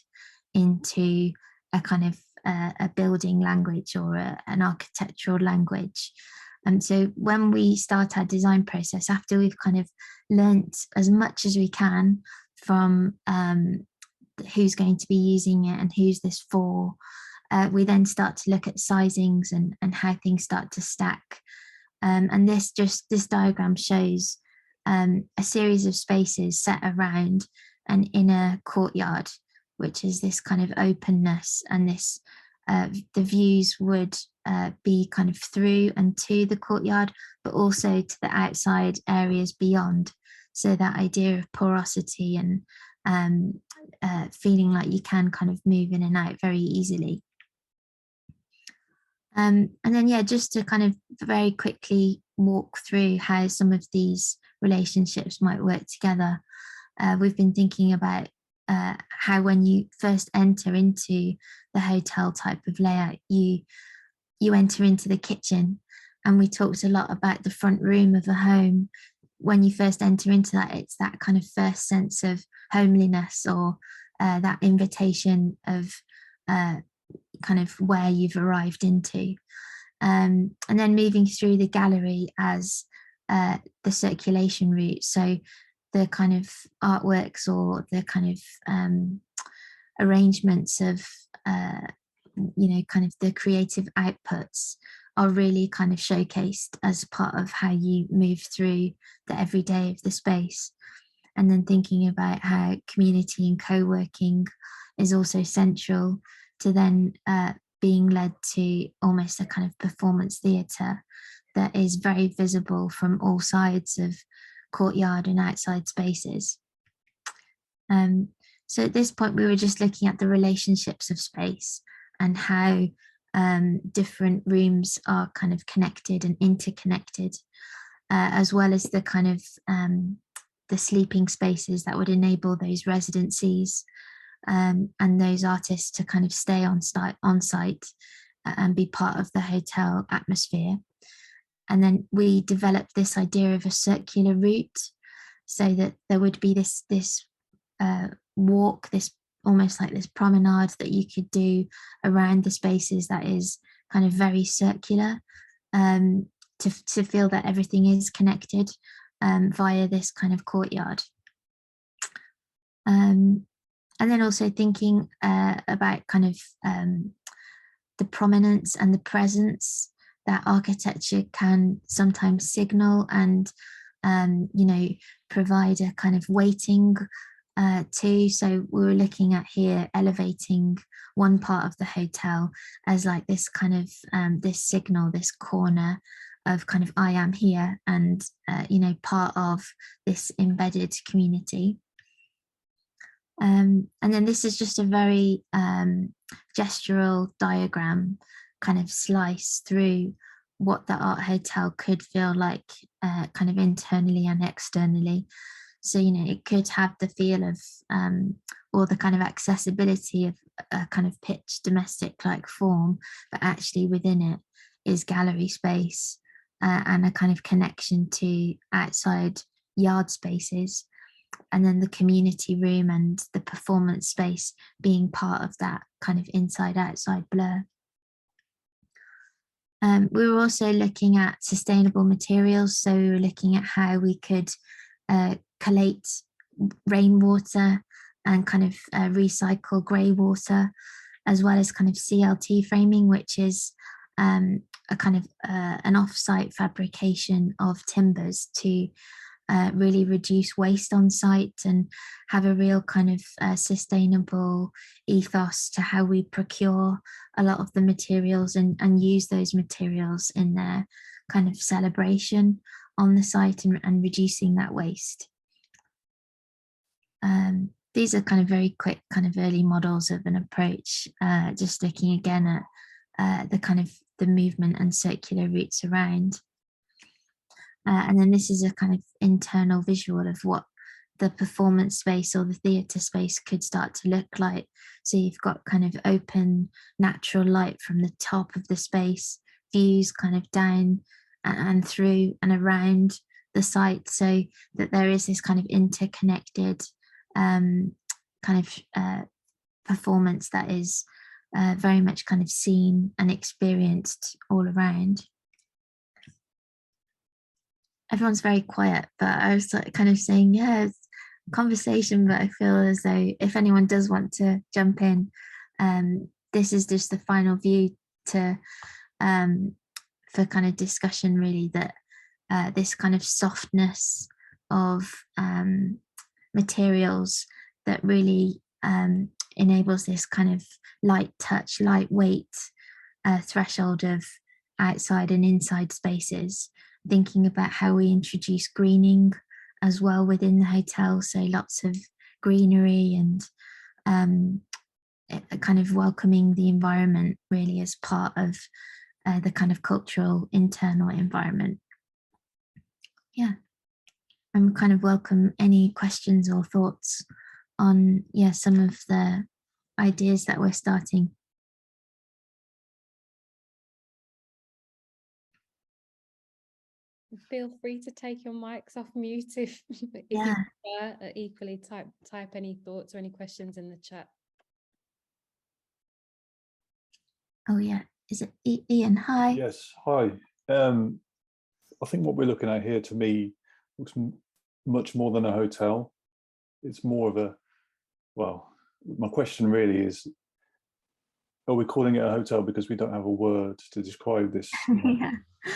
B: into a kind of a building language or an architectural language. And so when we start our design process, after we've kind of learnt as much as we can from who's going to be using it and who's this for, we then start to look at sizings and how things start to stack. And this diagram shows a series of spaces set around an inner courtyard, which is this kind of openness, and this the views would be kind of through and to the courtyard, but also to the outside areas beyond. So that idea of porosity and feeling like you can kind of move in and out very easily. And then, yeah, just to kind of very quickly walk through how some of these relationships might work together. We've been thinking about how when you first enter into the hotel type of layout, you enter into the kitchen, and we talked a lot about the front room of a home. When you first enter into that, it's that kind of first sense of homeliness, or that invitation of kind of where you've arrived into. And then moving through the gallery as the circulation route. So the kind of artworks or the kind of arrangements of, kind of the creative outputs are really kind of showcased as part of how you move through the everyday of the space. And then thinking about how community and co-working is also central to then being led to almost a kind of performance theatre that is very visible from all sides of courtyard and outside spaces. So at this point, we were just looking at the relationships of space and how different rooms are kind of connected and interconnected, as well as the kind of the sleeping spaces that would enable those residencies and those artists to kind of stay on site and be part of the hotel atmosphere. And then we developed this idea of a circular route, so that there would be this walk, this almost like this promenade that you could do around the spaces that is kind of very circular, to feel that everything is connected via this kind of courtyard. And then also thinking about kind of the prominence and the presence that architecture can sometimes signal and provide a kind of weighting to. So we were looking at here elevating one part of the hotel as like this kind of this signal, this corner of kind of I am here, and part of this embedded community. And then this is just a very gestural diagram kind of slice through what the art hotel could feel like kind of internally and externally. So, it could have the feel of or the kind of accessibility of a kind of pitch domestic like form, but actually within it is gallery space and a kind of connection to outside yard spaces. And then the community room and the performance space being part of that kind of inside-outside blur. We were also looking at sustainable materials. So we were looking at how we could collate rainwater and kind of recycle grey water, as well as kind of CLT framing, which is a kind of an off-site fabrication of timbers to really reduce waste on site and have a real kind of sustainable ethos to how we procure a lot of the materials and use those materials in their kind of celebration on the site and reducing that waste. These are kind of very quick kind of early models of an approach, just looking again at the kind of the movement and circular routes around. And then this is a kind of internal visual of what the performance space or the theatre space could start to look like. So you've got kind of open natural light from the top of the space, views kind of down and through and around the site, so that there is this kind of interconnected kind of performance that is very much kind of seen and experienced all around. Everyone's very quiet, but I was kind of saying, yeah, it's conversation, but I feel as though if anyone does want to jump in, this is just the final view to for kind of discussion, really, that this kind of softness of materials that really enables this kind of light touch, lightweight threshold of outside and inside spaces. Thinking about how we introduce greening as well within the hotel, so lots of greenery and kind of welcoming the environment really as part of the kind of cultural internal environment. Yeah, I'm kind of welcome any questions or thoughts on some of the ideas that we're starting.
A: Feel free to take your mics off mute if you prefer. Equally type any thoughts or any questions in the chat.
B: Oh yeah, is it Ian? Hi.
C: Yes, hi. I think what we're looking at here, to me, looks much more than a hotel. It's more of a, well, my question really is, are we calling it a hotel because we don't have a word to describe this,
B: Yeah.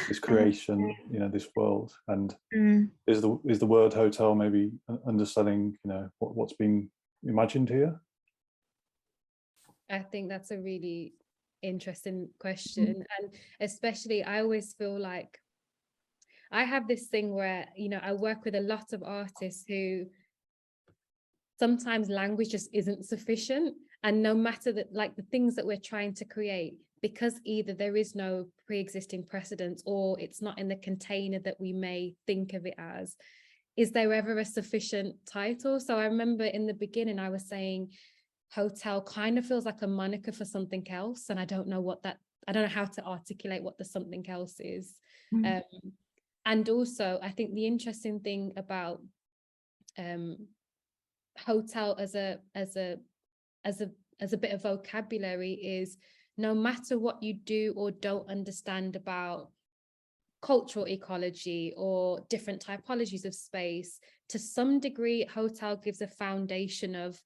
C: this creation, this world? And
B: Mm.
C: is the word hotel maybe underselling, what's being imagined here?
A: I think that's a really interesting question. And especially, I always feel like I have this thing where, I work with a lot of artists who sometimes language just isn't sufficient. And no matter that, like the things that we're trying to create, because either there is no pre-existing precedence or it's not in the container that we may think of it as, is there ever a sufficient title? So I remember in the beginning, I was saying hotel kind of feels like a moniker for something else. And I don't know how to articulate what the something else is.
B: Mm.
A: And also, I think the interesting thing about hotel as a bit of vocabulary is, no matter what you do or don't understand about cultural ecology or different typologies of space, to some degree, hotel gives a foundation of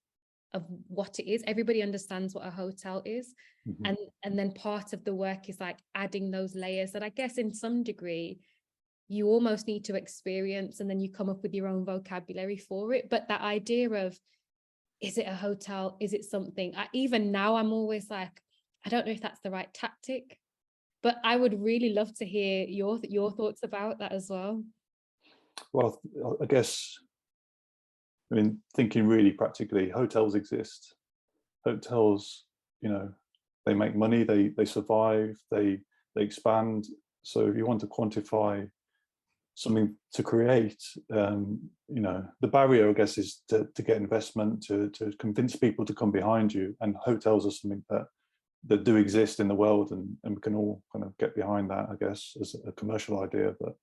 A: what it is. Everybody understands what a hotel is.
C: Mm-hmm.
A: And then part of the work is like adding those layers that I guess in some degree you almost need to experience, and then you come up with your own vocabulary for it. But that idea of, is it a hotel? Is it something? Even now, I'm always like, I don't know if that's the right tactic, but I would really love to hear your thoughts about that as well.
C: Well, I guess, thinking really practically, hotels exist. Hotels, they make money, they survive, they expand. So if you want to quantify something to create, the barrier, I guess, is to get investment, to convince people to come behind you. And hotels are something that do exist in the world, and we can all kind of get behind that, I guess, as a commercial idea. But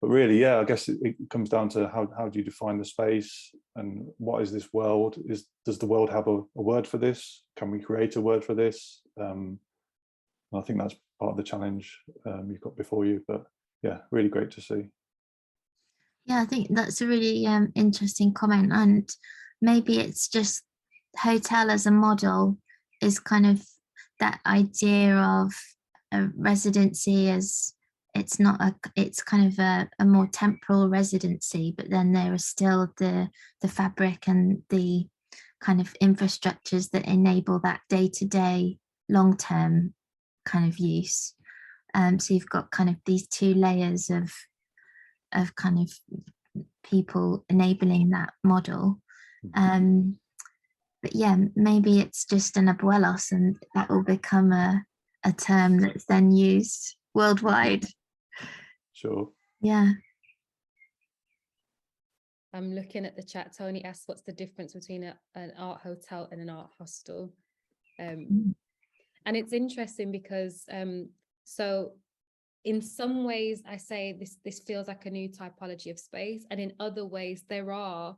C: really, yeah, I guess it comes down to how do you define the space, and what is this world? Does the world have a word for this? Can we create a word for this? And I think that's part of the challenge you've got before you. But yeah, really great to see.
B: Yeah, I think that's a really interesting comment. And maybe it's just hotel as a model is kind of that idea of a residency as it's kind of a more temporal residency, but then there is still the fabric and the kind of infrastructures that enable that day-to-day long-term kind of use. So you've got kind of these two layers of kind of people enabling that model. But yeah, maybe it's just an abuelos, and that will become a term that's then used worldwide.
C: Sure.
B: Yeah.
A: I'm looking at the chat. Tony asks, what's the difference between an art hotel and an art hostel? And it's interesting because so in some ways I say this feels like a new typology of space, and in other ways there are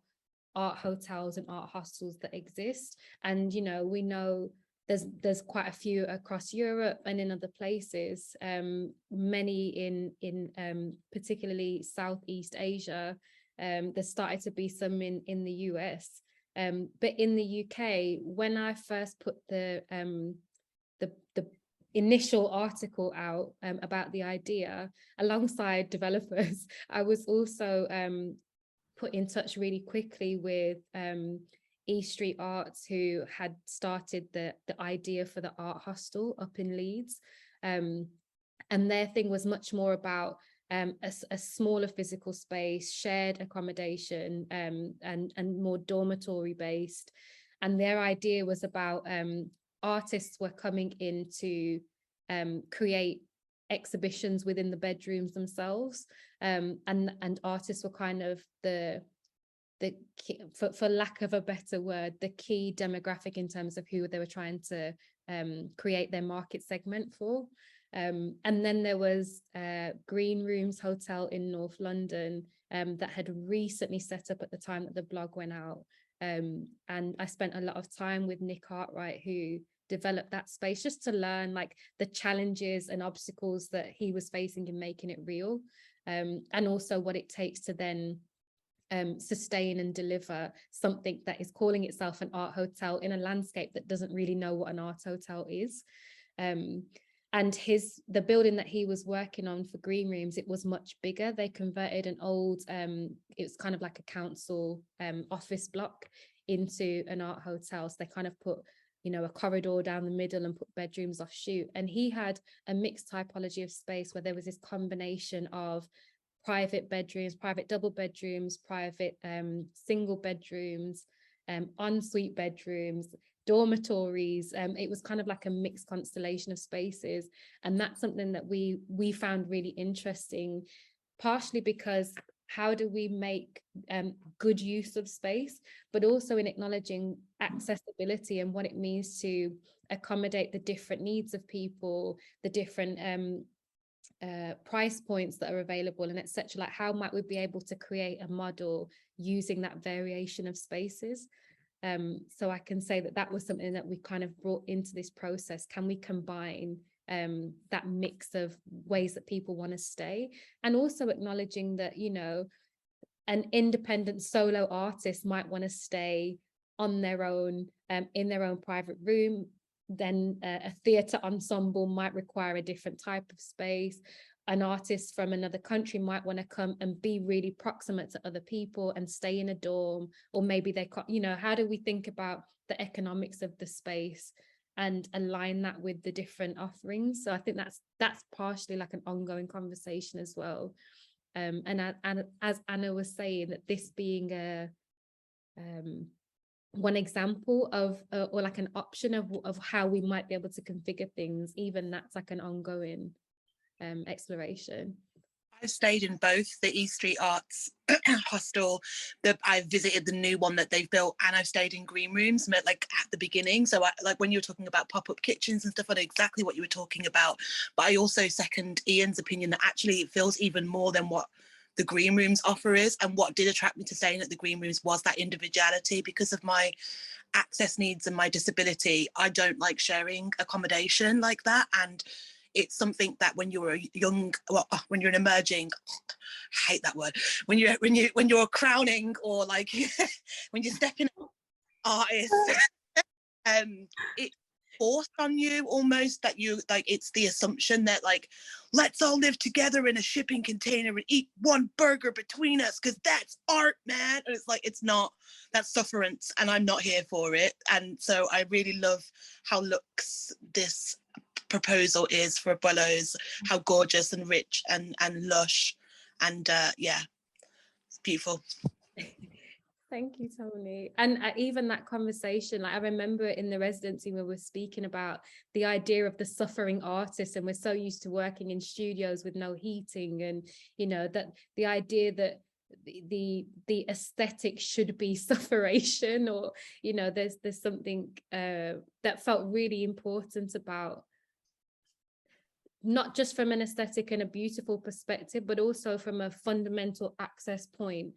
A: art hotels and art hostels that exist. And we know there's quite a few across Europe and in other places, many in particularly Southeast Asia. There's started to be some in the US, but in the UK, when I first put the initial article out about the idea alongside developers, I was also put in touch really quickly with E Street Arts, who had started the idea for the art hostel up in Leeds, and their thing was much more about a smaller physical space, shared accommodation, and more dormitory based. And their idea was about artists were coming in to create exhibitions within the bedrooms themselves, and artists were kind of the for lack of a better word, the key demographic in terms of who they were trying to create their market segment for. And then there was Green Rooms Hotel in North London that had recently set up at the time that the blog went out. And I spent a lot of time with Nick Artwright, who developed that space, just to learn like the challenges and obstacles that he was facing in making it real, and also what it takes to then sustain and deliver something that is calling itself an art hotel in a landscape that doesn't really know what an art hotel is. And the building that he was working on for Green Rooms, it was much bigger. They converted an old, it was kind of like a council office block into an art hotel. So they kind of put, you know, a corridor down the middle and put bedrooms offshoot. And he had a mixed typology of space where there was this combination of private bedrooms, private double bedrooms, private single bedrooms, ensuite bedrooms, dormitories. It was kind of like a mixed constellation of spaces. And that's something that we found really interesting, partially because how do we make good use of space, but also in acknowledging accessibility and what it means to accommodate the different needs of people, the different price points that are available, and etc. Like, how might we be able to create a model using that variation of spaces? So I can say that was something that we kind of brought into this process. Can we combine that mix of ways that people want to stay, and also acknowledging that, you know, an independent solo artist might want to stay on their own, in their own private room. Then a theatre ensemble might require a different type of space. An artist from another country might want to come and be really proximate to other people and stay in a dorm, or maybe they, you know, how do we think about the economics of the space and align that with the different offerings? So I think that's partially like an ongoing conversation as well. And as Anna was saying, that this being a one example of or like an option of how we might be able to configure things, even that's like an ongoing exploration.
D: I've stayed in both the East Street Arts hostel. I visited the new one that they've built, and I've stayed in Green Rooms, like at the beginning. So like when you were talking about pop-up kitchens and stuff, I know exactly what you were talking about. But I also second Ian's opinion that actually it feels even more than what the Green Rooms offer is. And what did attract me to staying at the Green Rooms was that individuality. Because of my access needs and my disability, I don't like sharing accommodation like that. And it's something that when you're when you're an emerging, I hate that word, when you're crowning, or like when you're stepping up artist, it's forced on you almost, that you like, it's the assumption that like, let's all live together in a shipping container and eat one burger between us because that's art, man. And it's like, it's not, that's sufferance, and I'm not here for it. And so I really love how looks this proposal is for ABUELOS, how gorgeous and rich and lush, and yeah, it's beautiful.
A: Thank you, Tony. And even that conversation, like I remember in the residency when we were speaking about the idea of the suffering artist, and we're so used to working in studios with no heating, and you know, that the idea that the aesthetic should be sufferation, or you know, there's something that felt really important about, not just from an aesthetic and a beautiful perspective, but also from a fundamental access point,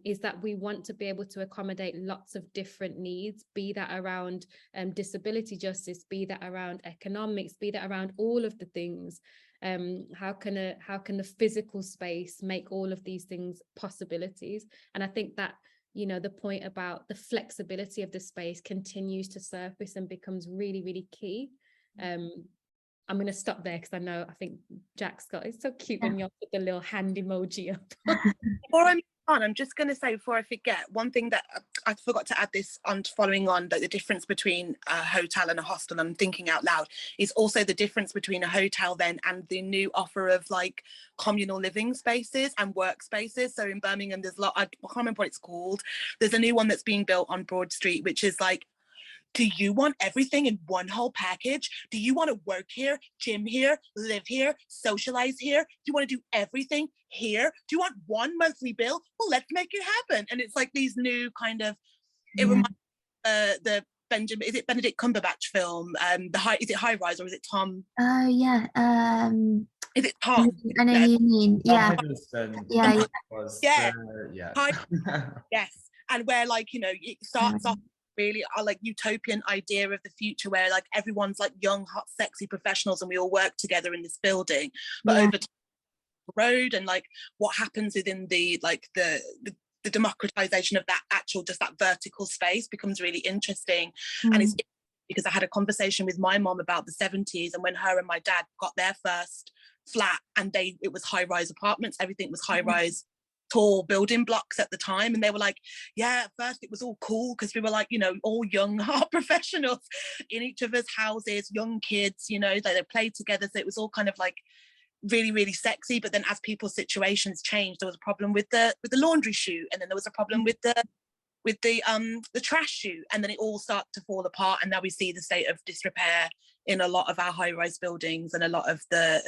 A: is that we want to be able to accommodate lots of different needs, be that around disability justice, be that around economics, be that around all of the things. How can the physical space make all of these things possibilities? And I think that, you know, the point about the flexibility of the space continues to surface and becomes really, really key. I'm going to stop there because I think Jack's got, it's so cute when you put the little hand emoji up.
D: Before I move on, I'm just going to say, before I forget, one thing that I forgot to add this on, following on, that the difference between a hotel and a hostel, and I'm thinking out loud, is also the difference between a hotel then and the new offer of like communal living spaces and workspaces. So in Birmingham, there's a lot, I can't remember what it's called. There's a new one that's being built on Broad Street, which is like, do you want everything in one whole package? Do you want to work here, gym here, live here, socialize here? Do you want to do everything here? Do you want one monthly bill? Well, let's make it happen. And it's like these new kind of, it reminds the Benjamin, is it Benedict Cumberbatch film? Is it High Rise, or is it Tom?
B: Oh yeah.
D: Is it Tom?
B: I know who you mean. Yeah. Yeah.
D: Yes. And where, like, you know, it starts off really like utopian idea of the future where like everyone's like young, hot, sexy professionals and we all work together in this building, but over time, the road and like what happens within the like the the democratization of that actual, just that vertical space becomes really interesting. And it's because I had a conversation with my mom about the 70s, and when her and my dad got their first flat, and it was high-rise apartments, everything was high-rise, tall building blocks at the time, and they were like, yeah, at first it was all cool because we were like, you know, all young art professionals in each other's houses, young kids, you know, they played together, so it was all kind of like really, really sexy. But then as people's situations changed, there was a problem with the laundry chute, and then there was a problem with the trash chute, and then it all started to fall apart, and now we see the state of disrepair in a lot of our high-rise buildings and a lot of the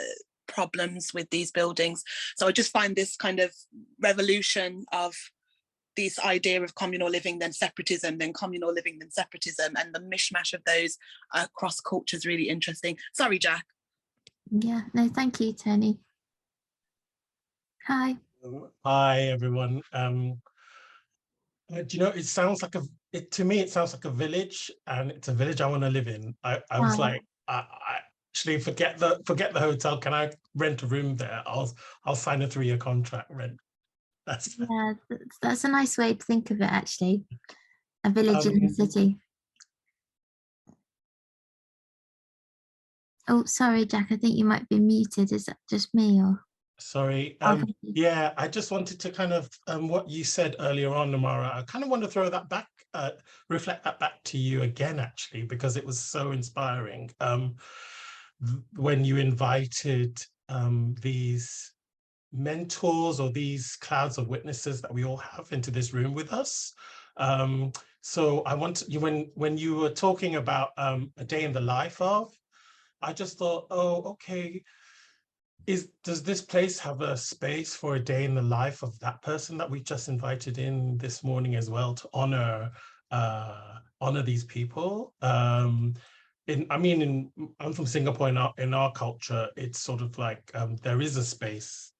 D: problems with these buildings. So I just find this kind of revolution of this idea of communal living, then separatism, then communal living, then separatism, and the mishmash of those across cultures really interesting. Sorry, Jack.
B: Yeah, no, thank you, Tony. Hi.
E: Hi, everyone. Do you know, it sounds like to me, it sounds like a village, and it's a village I want to live in. I was like, I actually forget the hotel. Can I rent a room there? I'll sign a 3-year contract rent.
B: Yeah, that's a nice way to think of it, actually. A village in the city. Oh, sorry, Jack, I think you might be muted. Is that just me or?
E: Sorry. Yeah, I just wanted to kind of, what you said earlier on, Amahra, I kind of want to throw that back, reflect that back to you again, actually, because it was so inspiring. When you invited these mentors or these clouds of witnesses that we all have into this room with us. So I want you, when you were talking about a day in the life of, I just thought, oh, okay, does this place have a space for a day in the life of that person that we just invited in this morning as well, to honor these people? I'm from Singapore. In our culture, it's sort of like there is a space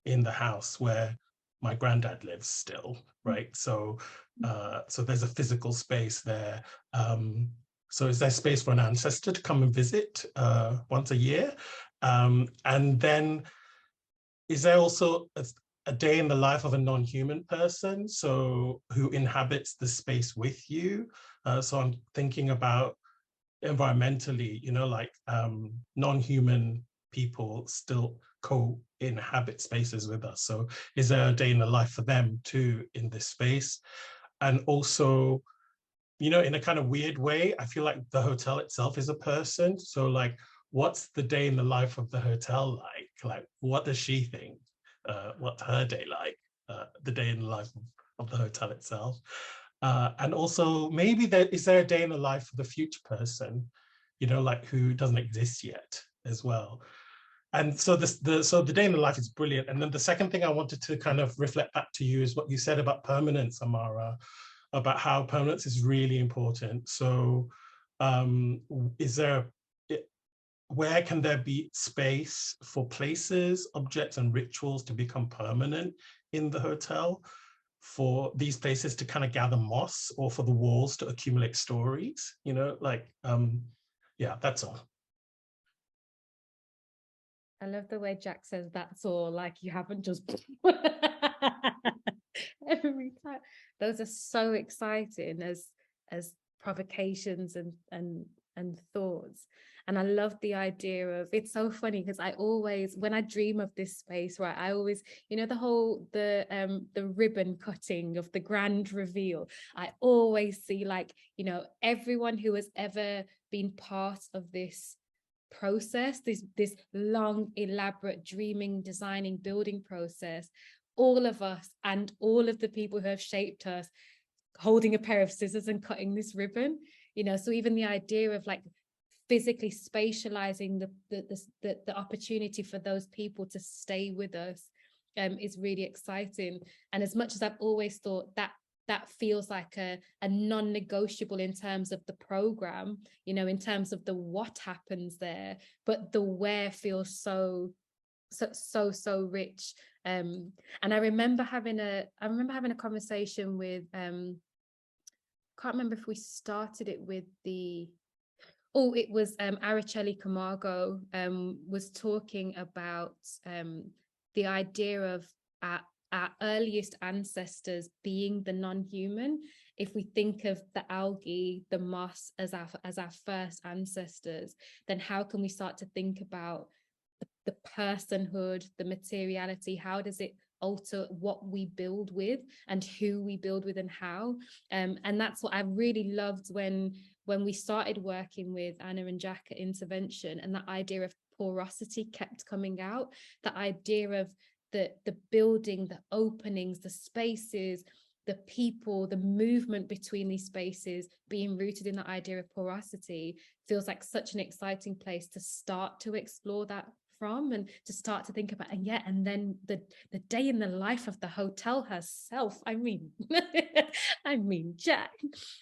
E: in the house where my granddad lives still, right? So there's a physical space there. So is there space for an ancestor to come and visit once a year? And then is there also a day in the life of a non-human person, so who inhabits the space with you? So I'm thinking about environmentally, you know, like non-human people still co-inhabit spaces with us. So is there a day in the life for them too in this space? And also, you know, in a kind of weird way, I feel like the hotel itself is a person. So like, what's the day in the life of the hotel like? Like, what does she think? What's her day like? The day in the life of the hotel itself. And also, maybe is there a day in the life of the future person, you know, like who doesn't exist yet as well. And so the day in the life is brilliant. And then the second thing I wanted to kind of reflect back to you is what you said about permanence, Amahra, about how permanence is really important. So where can there be space for places, objects, and rituals to become permanent in the hotel, for these places to kind of gather moss, or for the walls to accumulate stories, you know, like, yeah, that's all.
A: I love the way Jack says that's all, like you haven't just every time. Those are so exciting as provocations and thoughts. And I love the idea of, it's so funny because I always, when I dream of this space, right, I always, you know, the ribbon cutting of the grand reveal, I always see, like, you know, everyone who has ever been part of this process, this long, elaborate dreaming, designing, building process, all of us and all of the people who have shaped us holding a pair of scissors and cutting this ribbon, you know. So even the idea of like physically spatializing the opportunity for those people to stay with us is really exciting. And as much as I've always thought that feels like a non-negotiable in terms of the program, you know, in terms of the what happens there, but the where feels so rich. And I remember having a conversation with can't remember if we started it with it was Araceli Camargo was talking about the idea of our earliest ancestors being the non-human. If we think of the algae, the moss as our first ancestors, then how can we start to think about the personhood, the materiality? How does it alter what we build with and who we build with and how? And that's what I really loved when we started working with Anna and Jack at Intervention, and that idea of porosity kept coming out, the idea of the building, the openings, the spaces, the people, the movement between these spaces being rooted in the idea of porosity feels like such an exciting place to start to explore that from, and to start to think about. And then the day in the life of the hotel herself, I mean Jack.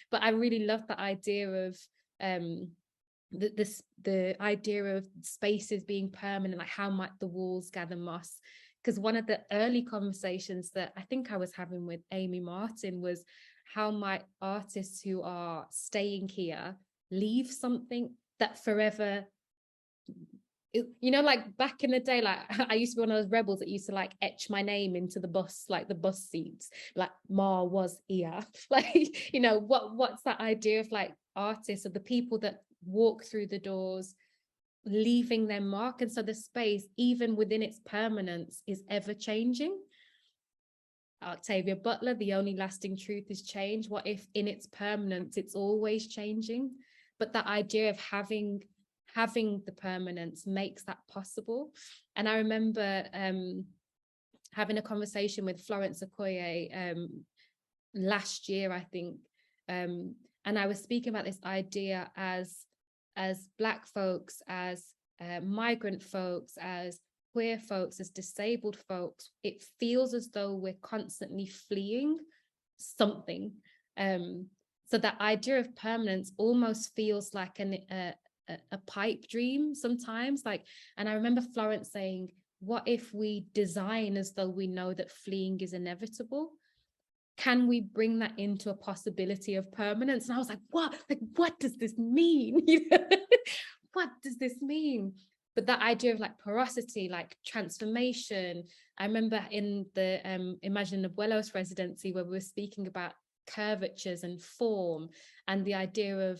A: But I really love the idea of the idea of spaces being permanent, like how might the walls gather moss? Because one of the early conversations that I think I was having with Amy Martin was, how might artists who are staying here leave something that forever, you know, like back in the day, like I used to be one of those rebels that used to like etch my name into the bus, like the bus seats, like Ma was here. Like, you know, what's that idea of like artists, or the people that walk through the doors leaving their mark? And so the space, even within its permanence, is ever changing. Octavia Butler, the only lasting truth is change. What if in its permanence it's always changing? But that idea of having the permanence makes that possible. And I remember having a conversation with Florence Okoye last year, I think, and I was speaking about this idea as Black folks, as migrant folks, as queer folks, as disabled folks. It feels as though we're constantly fleeing something. So that idea of permanence almost feels like a pipe dream sometimes. Like, and I remember Florence saying, what if we design as though we know that fleeing is inevitable? Can we bring that into a possibility of permanence? And I was like, what? Like, what does this mean? You know? What does this mean? But that idea of like porosity, like transformation. I remember in the Imagine ABUELOS residency where we were speaking about curvatures and form, and the idea of,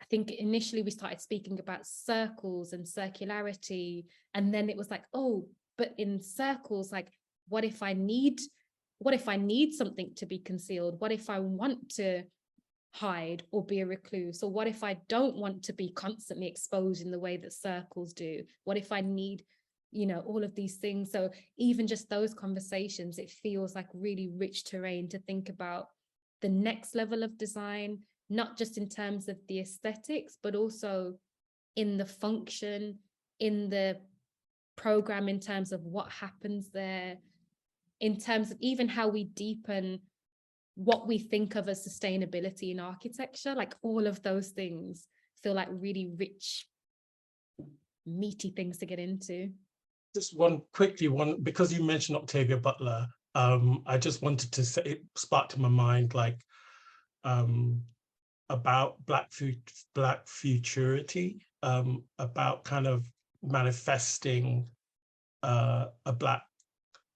A: I think initially we started speaking about circles and circularity, and then it was like, oh, but in circles, like, what if I need something to be concealed? What if I want to hide or be a recluse? Or what if I don't want to be constantly exposed in the way that circles do? What if I need, you know, all of these things? So even just those conversations, it feels like really rich terrain to think about the next level of design, not just in terms of the aesthetics, but also in the function, in the program, in terms of what happens there, in terms of even how we deepen what we think of as sustainability in architecture. Like, all of those things feel like really rich, meaty things to get into.
E: Just one, because you mentioned Octavia Butler, I just wanted to say, it sparked in my mind, like, about Black futurity, about kind of manifesting a Black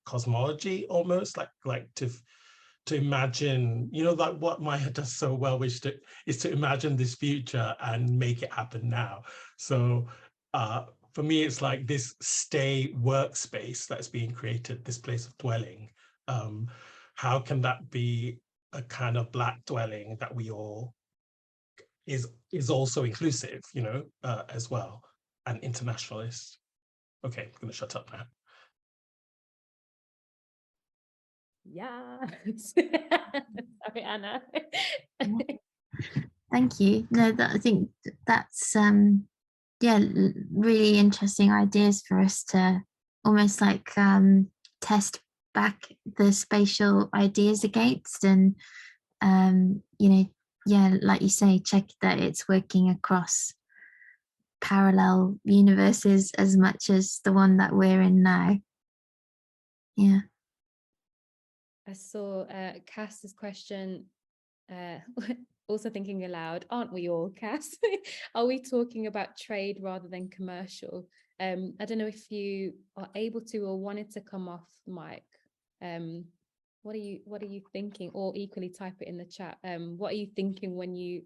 E: cosmology, almost like to imagine, you know, like what Maya does so well, which is to imagine this future and make it happen now. So for me, it's like this stay workspace that's being created, this place of dwelling. How can that be a kind of Black dwelling that we all is also inclusive, you know, as well, and internationalist? Okay, I'm going to shut up now.
A: Yeah. Sorry, Anna.
B: Thank you. No, I think that's really interesting ideas for us to almost like test back the spatial ideas against, and you know, like you say, check that it's working across parallel universes as much as the one that we're in now. Yeah.
A: I saw Cass's question, also thinking aloud, aren't we all, Cass? Are we talking about trade rather than commercial? I don't know if you are able to or wanted to come off mic. What are you thinking? Or equally type it in the chat. What are you thinking when you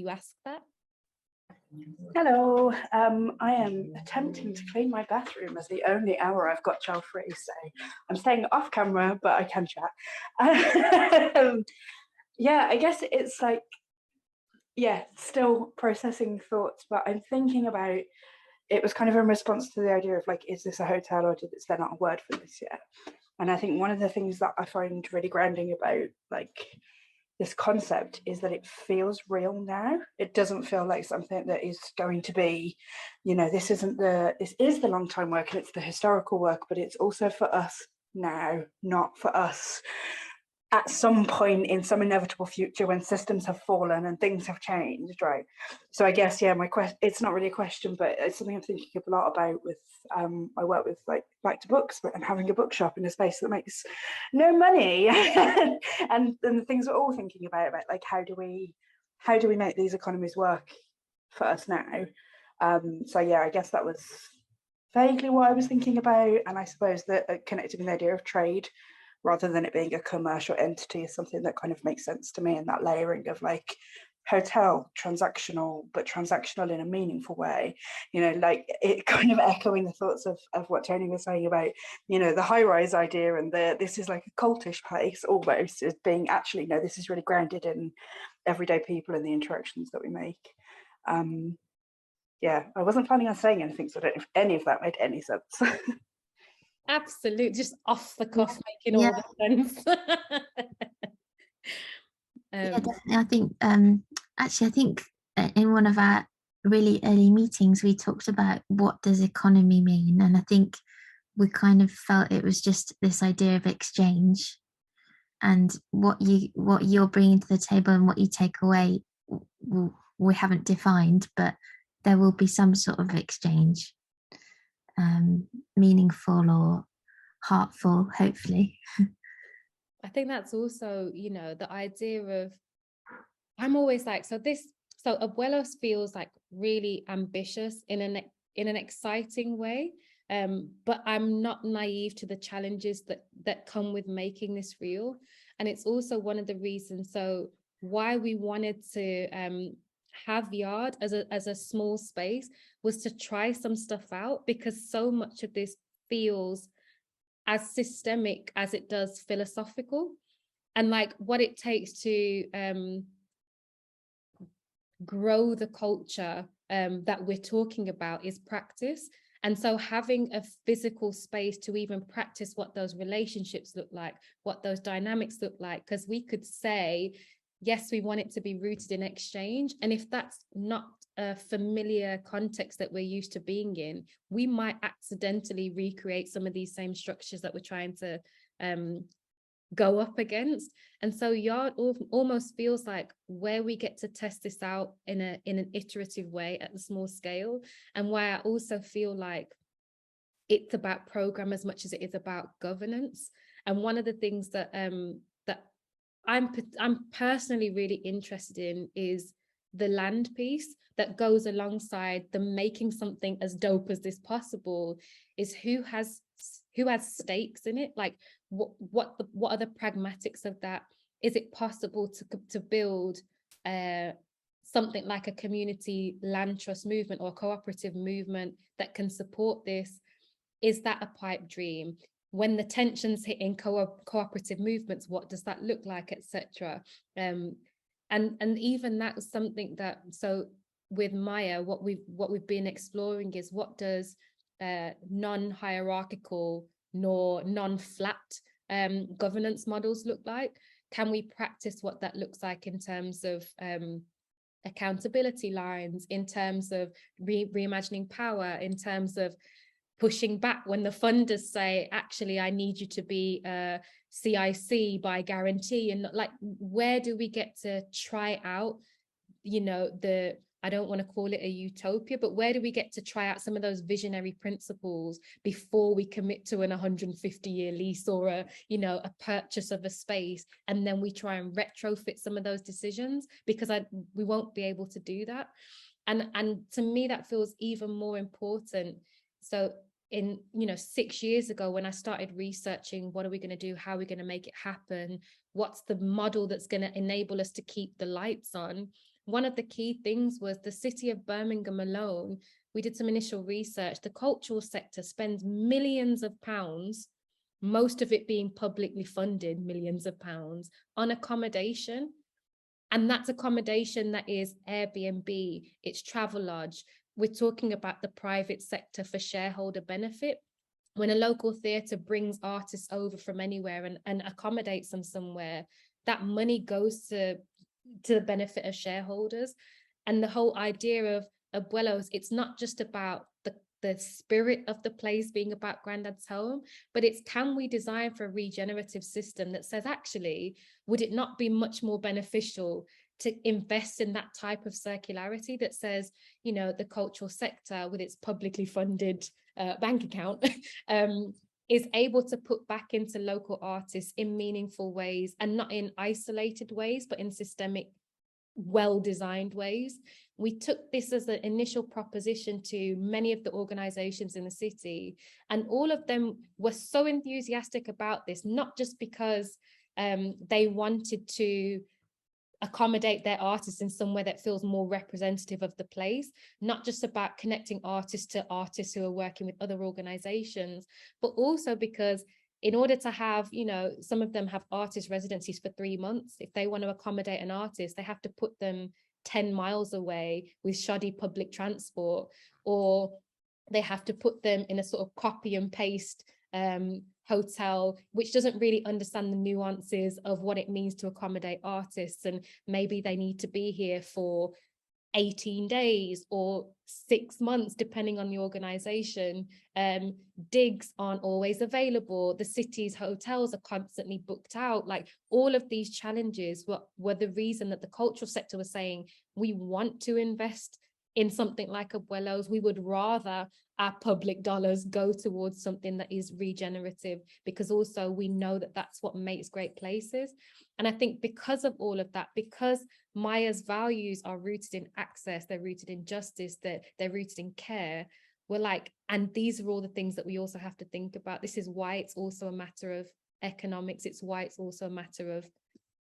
A: ask that?
F: Hello, I am attempting to clean my bathroom as the only hour I've got child free, so I'm staying off camera, but I can chat. Yeah, I guess it's like, yeah, still processing thoughts, but I'm thinking about, it was kind of in response to the idea of like, is this a hotel or is there not a word for this yet? And I think one of the things that I find really grounding about like this concept is that it feels real now. It doesn't feel like something that is going to be, you know, this is the long time work and it's the historical work, but it's also for us now, not for us at some point in some inevitable future when systems have fallen and things have changed, right? So I guess, yeah, my question, it's not really a question, but it's something I'm thinking a lot about with, I work with like Back to Books, but I'm having a bookshop in a space that makes no money. and the things we're all thinking about like, how do we make these economies work for us now? So yeah, I guess that was vaguely what I was thinking about. And I suppose that connected with the idea of trade, rather than it being a commercial entity, is something that kind of makes sense to me, and that layering of like hotel, transactional, but transactional in a meaningful way, you know, like it kind of echoing the thoughts of what Tony was saying about, you know, the high-rise idea and this is like a cultish place almost, as being actually, no, this is really grounded in everyday people and the interactions that we make. Yeah, I wasn't planning on saying anything, so I don't know if any of that made any sense.
A: Absolutely, just off the cuff, making all the sense.
B: Yeah, definitely. I think actually, I think in one of our really early meetings we talked about what does economy mean, and I think we kind of felt it was just this idea of exchange, and what you're bringing to the table and what you take away we haven't defined, but there will be some sort of exchange, meaningful or heartful, hopefully.
A: I think that's also, you know, the idea of, I'm always like, so ABUELOS feels like really ambitious in an exciting way, but I'm not naive to the challenges that come with making this real. And it's also one of the reasons why we wanted to have Yard as a small space was to try some stuff out, because so much of this feels as systemic as it does philosophical, and like what it takes to grow the culture that we're talking about is practice. And so having a physical space to even practice what those relationships look like, what those dynamics look like, because we could say, yes, we want it to be rooted in exchange. And if that's not a familiar context that we're used to being in, we might accidentally recreate some of these same structures that we're trying to go up against. And so Yard almost feels like where we get to test this out in an iterative way at the small scale, and why I also feel like it's about program as much as it is about governance. And one of the things that that I'm personally really interested in is the land piece that goes alongside the making something as dope as this possible, is who has stakes in it, like what are the pragmatics of that? Is it possible to build something like a community land trust movement or a cooperative movement that can support this? Is that a pipe dream? When the tensions hit in cooperative movements, what does that look like, etc.? And even that's something that, so with MAIA, what we've been exploring is, what does non-hierarchical nor non-flat governance models look like? Can we practice what that looks like in terms of accountability lines, in terms of reimagining power, in terms of pushing back when the funders say, actually, I need you to be CIC by guarantee? And like, where do we get to try out, you know, I don't want to call it a utopia, but where do we get to try out some of those visionary principles before we commit to an 150-year lease or a purchase of a space, and then we try and retrofit some of those decisions, because we won't be able to do that. And to me, that feels even more important. So in, 6 years ago, when I started researching, what are we going to do? How are we going to make it happen? What's the model that's going to enable us to keep the lights on? One of the key things was the city of Birmingham alone. We did some initial research. The cultural sector spends millions of pounds, most of it being publicly funded, millions of pounds, on accommodation. And that's accommodation that is Airbnb, it's Travelodge. We're talking about the private sector for shareholder benefit. When a local theatre brings artists over from anywhere and accommodates them somewhere, that money goes to the benefit of shareholders. And the whole idea of Abuelos, it's not just about the spirit of the place being about Grandad's home, but it's, can we design for a regenerative system that says, actually, would it not be much more beneficial to invest in that type of circularity that says, the cultural sector with its publicly funded bank account is able to put back into local artists in meaningful ways, and not in isolated ways, but in systemic, well-designed ways. We took this as an initial proposition to many of the organizations in the city, and all of them were so enthusiastic about this, not just because they wanted to accommodate their artists in somewhere that feels more representative of the place, not just about connecting artists to artists who are working with other organizations, but also because in order to have, some of them have artist residencies for 3 months. If they want to accommodate an artist, they have to put them 10 miles away with shoddy public transport, or they have to put them in a sort of copy and paste hotel, which doesn't really understand the nuances of what it means to accommodate artists. And maybe they need to be here for 18 days or 6 months, depending on the organization. Digs aren't always available. The city's hotels are constantly booked out. Like, all of these challenges were the reason that the cultural sector was saying, we want to invest in something like Abuelos. We would rather our public dollars go towards something that is regenerative, because also we know that that's what makes great places. And I think because of all of that, because MAIA's values are rooted in access, they're rooted in justice, they're rooted in care, we're like, and these are all the things that we also have to think about. This is why it's also a matter of economics. It's why it's also a matter of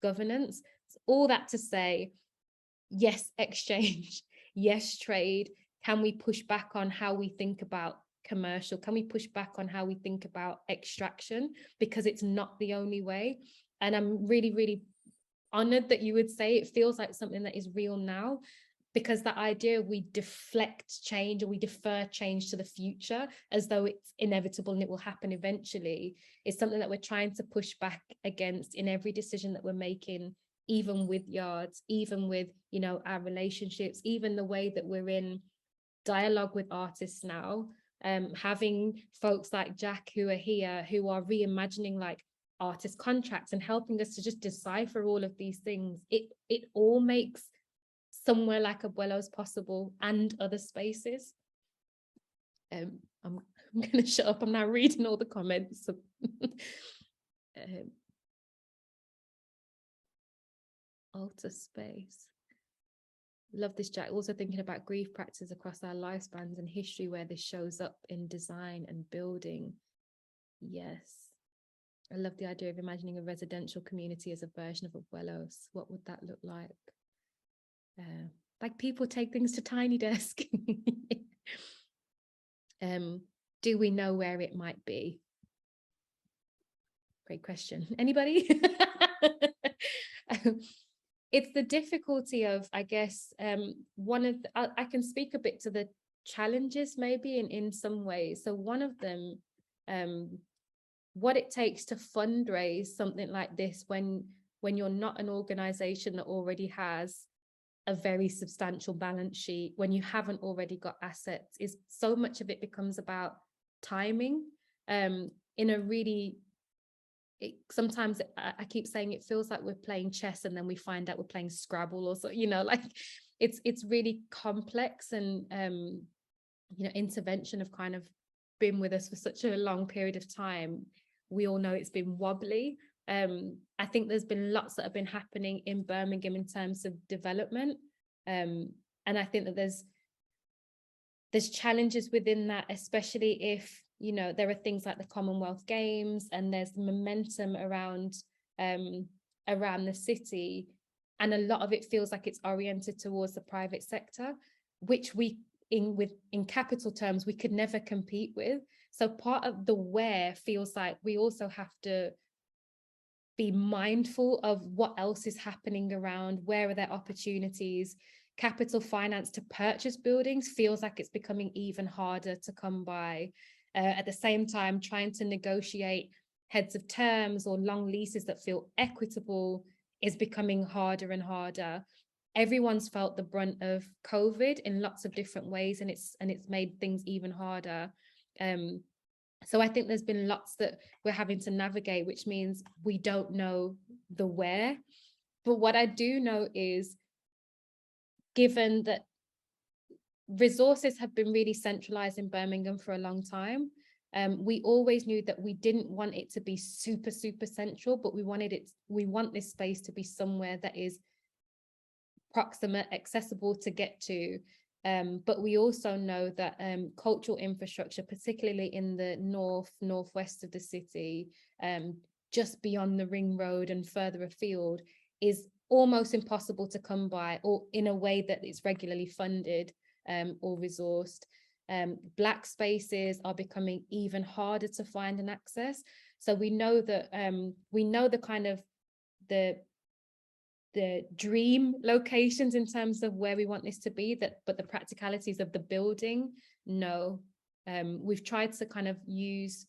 A: governance. So all that to say, yes, exchange, yes, trade. Can we push back on how we think about commercial? Can we push back on how we think about extraction? Because it's not the only way. And I'm really, really honored that you would say it feels like something that is real now, because that idea we deflect change, or we defer change to the future as though it's inevitable and it will happen eventually, is something that we're trying to push back against in every decision that we're making, even with yards, even with, our relationships, even the way that we're in dialogue with artists now. Having folks like Jack who are here, who are reimagining like artist contracts and helping us to just decipher all of these things. It all makes somewhere like Abuelos possible, and other spaces. I'm going to shut up. I'm now reading all the comments. Alter space. Love this, Jack. Also thinking about grief practices across our lifespans and history, where this shows up in design and building. Yes. I love the idea of imagining a residential community as a version of Abuelos. What would that look like? Like, people take things to Tiny Desk. Do we know where it might be? Great question. Anybody? It's the difficulty of, I guess, I can speak a bit to the challenges maybe in some ways. So one of them, what it takes to fundraise something like this when you're not an organization that already has a very substantial balance sheet, when you haven't already got assets, is so much of it becomes about timing. In a really, sometimes I keep saying it feels like we're playing chess and then we find out we're playing Scrabble, or so, like it's really complex, and intervention have kind of been with us for such a long period of time. We all know it's been wobbly. I think there's been lots that have been happening in Birmingham in terms of development, and I think that there's challenges within that, especially if you know, there are things like the Commonwealth Games, and there's momentum around the city, and a lot of it feels like it's oriented towards the private sector, which we in capital terms we could never compete with. So part of the where feels like we also have to be mindful of what else is happening around, where are there opportunities. Capital finance to purchase buildings feels like it's becoming even harder to come by. At the same time, trying to negotiate heads of terms or long leases that feel equitable is becoming harder and harder. Everyone's felt the brunt of COVID in lots of different ways, and it's made things even harder. So I think there's been lots that we're having to navigate, which means we don't know the where. But what I do know is, given that resources have been really centralized in Birmingham for a long time, we always knew that we didn't want it to be super central, but we want this space to be somewhere that is proximate, accessible to get to. But we also know that cultural infrastructure, particularly in the northwest of the city, just beyond the ring road and further afield, is almost impossible to come by, or in a way that it's regularly funded or resourced. Black spaces are becoming even harder to find and access. So we know that the kind of the dream locations in terms of where we want this to be, but the practicalities of the building, no. We've tried to kind of use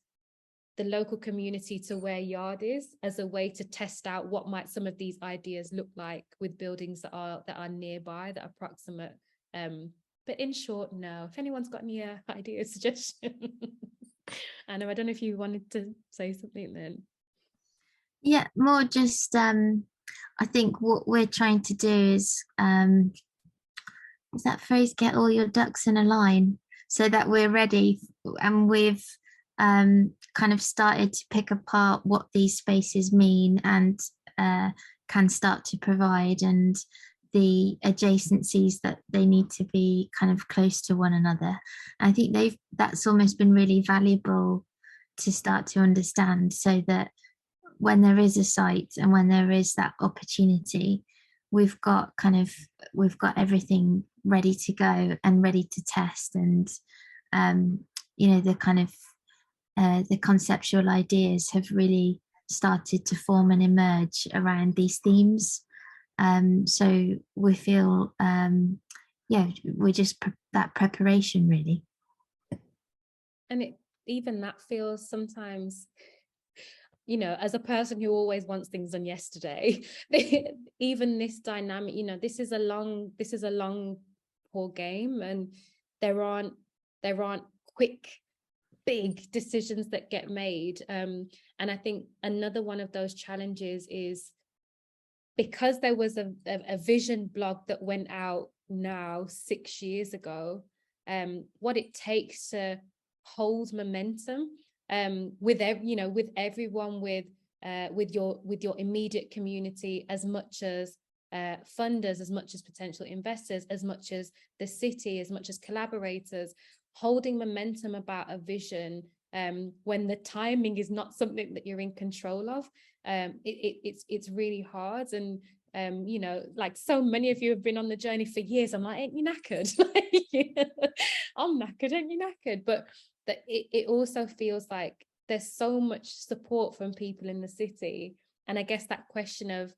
A: the local community to where yard is as a way to test out what might some of these ideas look like with buildings that are nearby, that are proximate. But in short, no. If anyone's got any ideas, suggestions. Anna, I don't know if you wanted to say something then.
B: Yeah, more just I think what we're trying to do is that phrase, get all your ducks in a line, so that we're ready, and we've kind of started to pick apart what these spaces mean and can start to provide, and the adjacencies that they need to be kind of close to one another. I think that's almost been really valuable to start to understand, so that when there is a site and when there is that opportunity, we've got everything ready to go and ready to test. And you know, the kind of the conceptual ideas have really started to form and emerge around these themes. So we feel we're just that preparation really. And
A: even that feels sometimes, you know, as a person who always wants things done yesterday, even this dynamic, you know, this is a long haul game, and there aren't quick big decisions that get made. And I think another one of those challenges is, because there was a vision blog that went out now 6 years ago, what it takes to hold momentum with everyone, with your immediate community, as much as funders, as much as potential investors, as much as the city, as much as collaborators, holding momentum about a vision when the timing is not something that you're in control of. It's really hard. And you know, like so many of you have been on the journey for years. I'm like, ain't you knackered? I'm knackered, ain't you knackered? But that it also feels like there's so much support from people in the city. And I guess that question of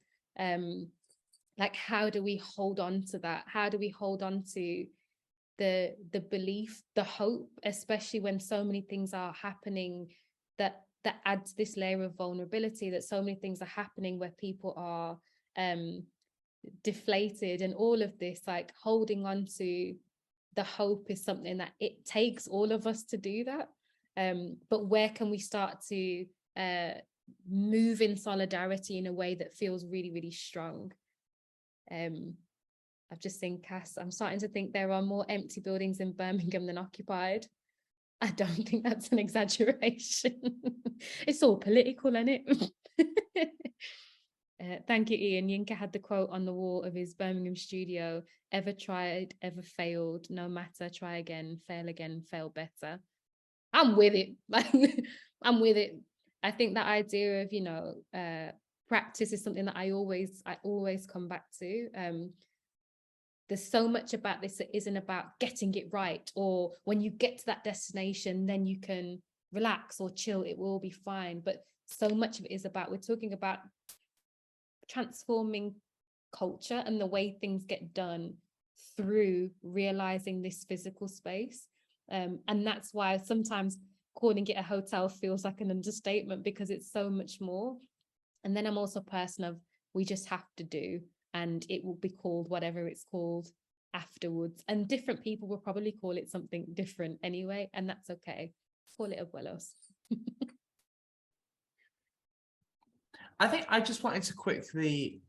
A: like, how do we hold on to that? How do we hold on to the belief, the hope, especially when so many things are happening that adds this layer of vulnerability, that so many things are happening where people are deflated, and all of this, like holding on to the hope is something that it takes all of us to do that. But where can we start to move in solidarity in a way that feels really, really strong? I've just seen Cass, I'm starting to think there are more empty buildings in Birmingham than occupied. I don't think that's an exaggeration. It's all political, isn't it? Thank you, Ian. Yinka had the quote on the wall of his Birmingham studio: ever tried, ever failed, no matter, try again, fail better. I'm with it. Like, I'm with it. I think that idea of, you know, practice is something that I always come back to. There's so much about this that isn't about getting it right, or when you get to that destination, then you can relax or chill, it will be fine. But so much of it is about, we're talking about transforming culture and the way things get done through realizing this physical space. And that's why sometimes calling it a hotel feels like an understatement, because it's so much more. And then I'm also a person of, we just have to do, and it will be called whatever it's called afterwards. And different people will probably call it something different anyway, and that's okay. Call it Abuelos.
G: I think I just wanted to quickly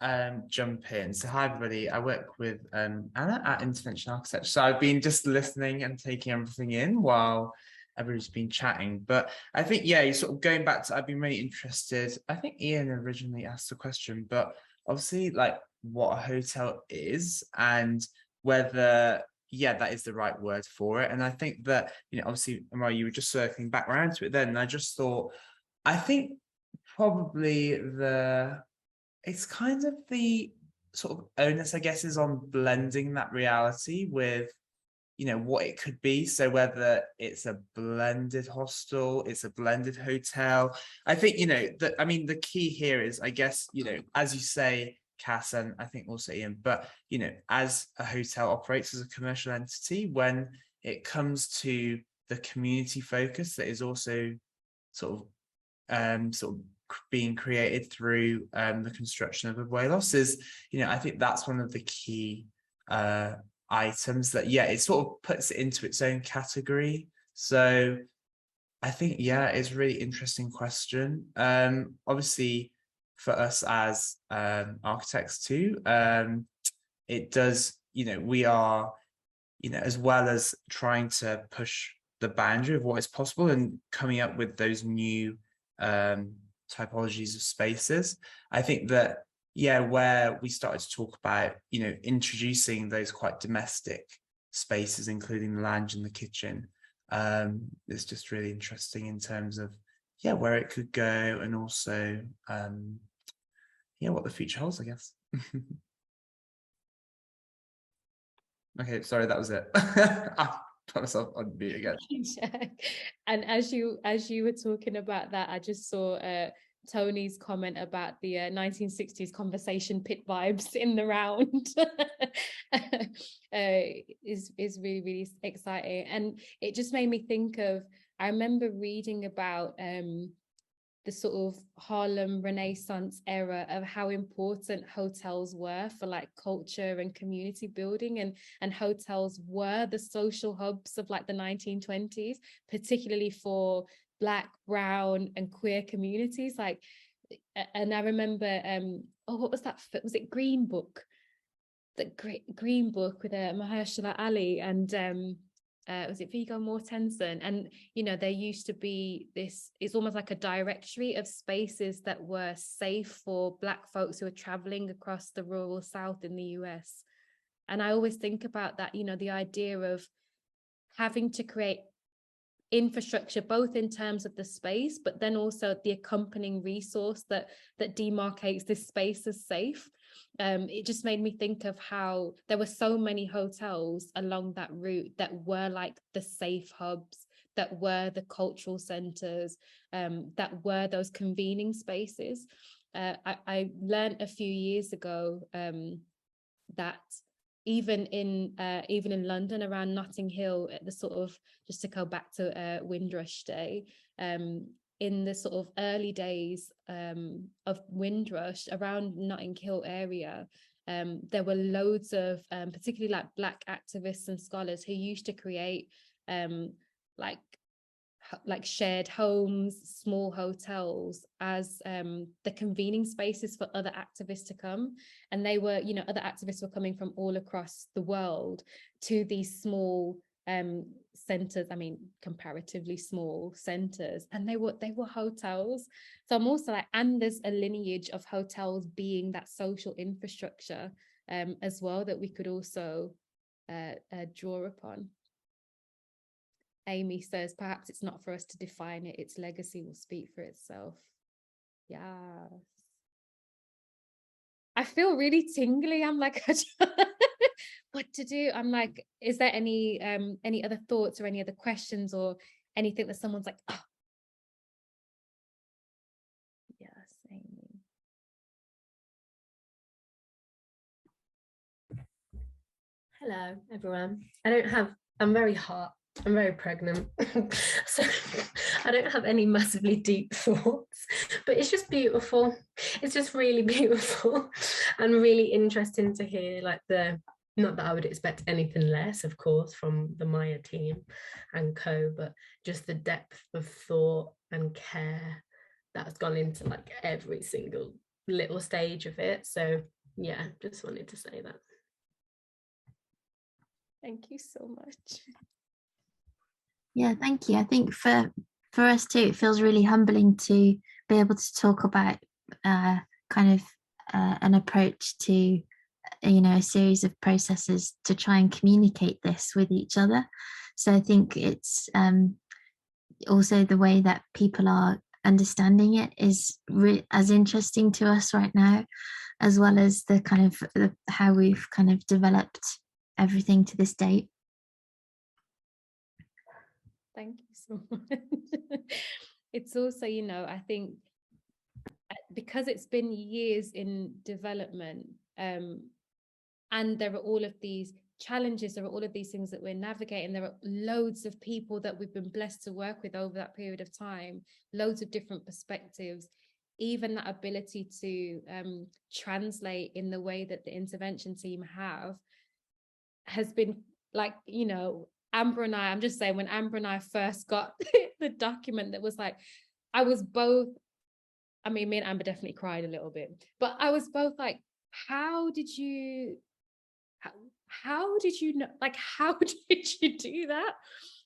G: jump in. So hi everybody, I work with Anna at Intervention Architecture. So I've been just listening and taking everything in while everybody's been chatting. But I think, yeah, you're sort of going back to, I've been really interested. I think Ian originally asked the question, but obviously like what a hotel is and whether, yeah, that is the right word for it. And I think that, you know, obviously, Amahra, you were just circling back around to it then, and I just thought, I think probably it's kind of the sort of onus, I guess, is on blending that reality with, you know, what it could be. So whether it's a blended hostel, it's a blended hotel. I think, you know, that, I mean, the key here is, I guess, you know, as you say, Cass, and I think also Ian, but, you know, as a hotel operates as a commercial entity, when it comes to the community focus that is also sort of being created through the construction of ABUELOS is, you know, I think that's one of the key items that, yeah, it sort of puts it into its own category. So I think, yeah, it's a really interesting question. Obviously for us as architects too, it does, you know, we are, you know, as well as trying to push the boundary of what is possible and coming up with those new typologies of spaces. I think that, yeah, where we started to talk about, you know, introducing those quite domestic spaces, including the lounge and the kitchen, it's just really interesting in terms of, yeah, where it could go, and also, yeah, what the future holds, I guess. Okay, sorry, that was it. I put myself on mute again.
A: And as you were talking about that, I just saw Tony's comment about the 1960s conversation pit vibes in the round. Is really, really exciting. And it just made me think of, I remember reading about the sort of Harlem Renaissance era of how important hotels were for like culture and community building, and hotels were the social hubs of like the 1920s, particularly for Black, brown and queer communities. Like, and I remember, oh, what was that? Was it Green Book? The Green Book with Mahershala Ali and was it Viggo Mortensen? And, you know, there used to be this, it's almost like a directory of spaces that were safe for Black folks who are traveling across the rural South in the US. And I always think about that, you know, the idea of having to create infrastructure, both in terms of the space, but then also the accompanying resource that demarcates this space as safe. It just made me think of how there were so many hotels along that route that were like the safe hubs, that were the cultural centers, that were those convening spaces. I learned a few years ago that even in London, around Notting Hill, at the sort of, just to go back to Windrush Day, in the sort of early days of Windrush, around Notting Hill area, there were loads of particularly like Black activists and scholars who used to create like shared homes, small hotels as the convening spaces for other activists to come. And they were, you know, other activists were coming from all across the world to these small centers, I mean, comparatively small centers, and they were hotels. So I'm also like, and there's a lineage of hotels being that social infrastructure as well, that we could also draw upon. Amy says, perhaps it's not for us to define it, its legacy will speak for itself. Yeah. I feel really tingly. I'm like, what to do? I'm like, is there any other thoughts or any other questions or anything that someone's like, oh. Yes, Amy.
H: Hello, everyone. I'm very hot. I'm very pregnant. So I don't have any massively deep thoughts, but it's just beautiful. It's just really beautiful and really interesting to hear, like, not that I would expect anything less, of course, from the MAIA team and co, but just the depth of thought and care that's gone into like every single little stage of it. So yeah, just wanted to say that.
A: Thank you so much.
B: Yeah, thank you. I think for us too, it feels really humbling to be able to talk about kind of an approach to, you know, a series of processes to try and communicate this with each other. So I think it's also the way that people are understanding it is as interesting to us right now, as well as the kind of how we've kind of developed everything to this date.
A: Thank you so much. It's also, you know, I think because it's been years in development, and there are all of these challenges, there are all of these things that we're navigating, there are loads of people that we've been blessed to work with over that period of time, loads of different perspectives, even that ability to translate in the way that the intervention team has been, like, you know, Amber and I'm just saying, when Amber and I first got the document, that was like, I was both, I mean, me and Amber definitely cried a little bit, but I was both like, how did you know, like, how did you do that?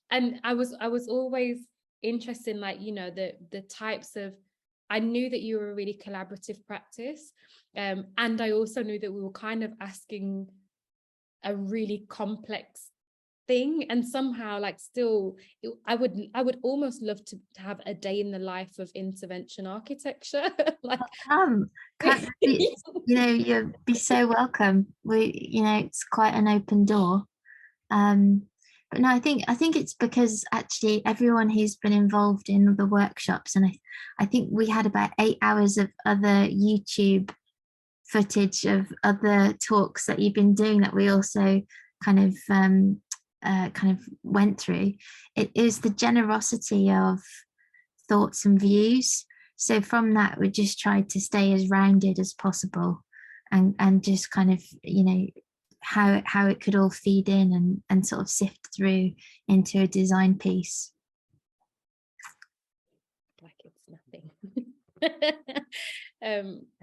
A: And I was always interested in, like, you know, the types of, I knew that you were a really collaborative practice, and I also knew that we were kind of asking a really complex thing, and somehow, like, still I would almost love to have a day in the life of intervention architecture. Like,
B: you know, you'd be so welcome. You know, it's quite an open door. But no, I think it's because actually everyone who's been involved in the workshops, and I think we had about 8 hours of other YouTube footage of other talks that you've been doing that we also kind of went through. It is the generosity of thoughts and views. So from that, we just tried to stay as rounded as possible, and just kind of, you know, how it could all feed in and sort of sift through into a design piece.
A: Like it's nothing.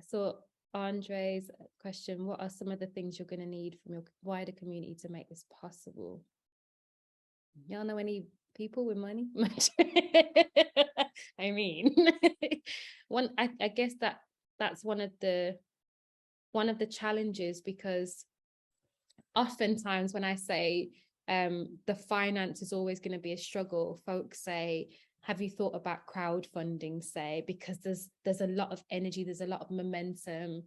A: So Andre's question, what are some of the things you're going to need from your wider community to make this possible? Y'all know any people with money? I mean, I guess that's one of the challenges, because oftentimes when I say the finance is always going to be a struggle, folks say, have you thought about crowdfunding, say, because there's a lot of energy, there's a lot of momentum.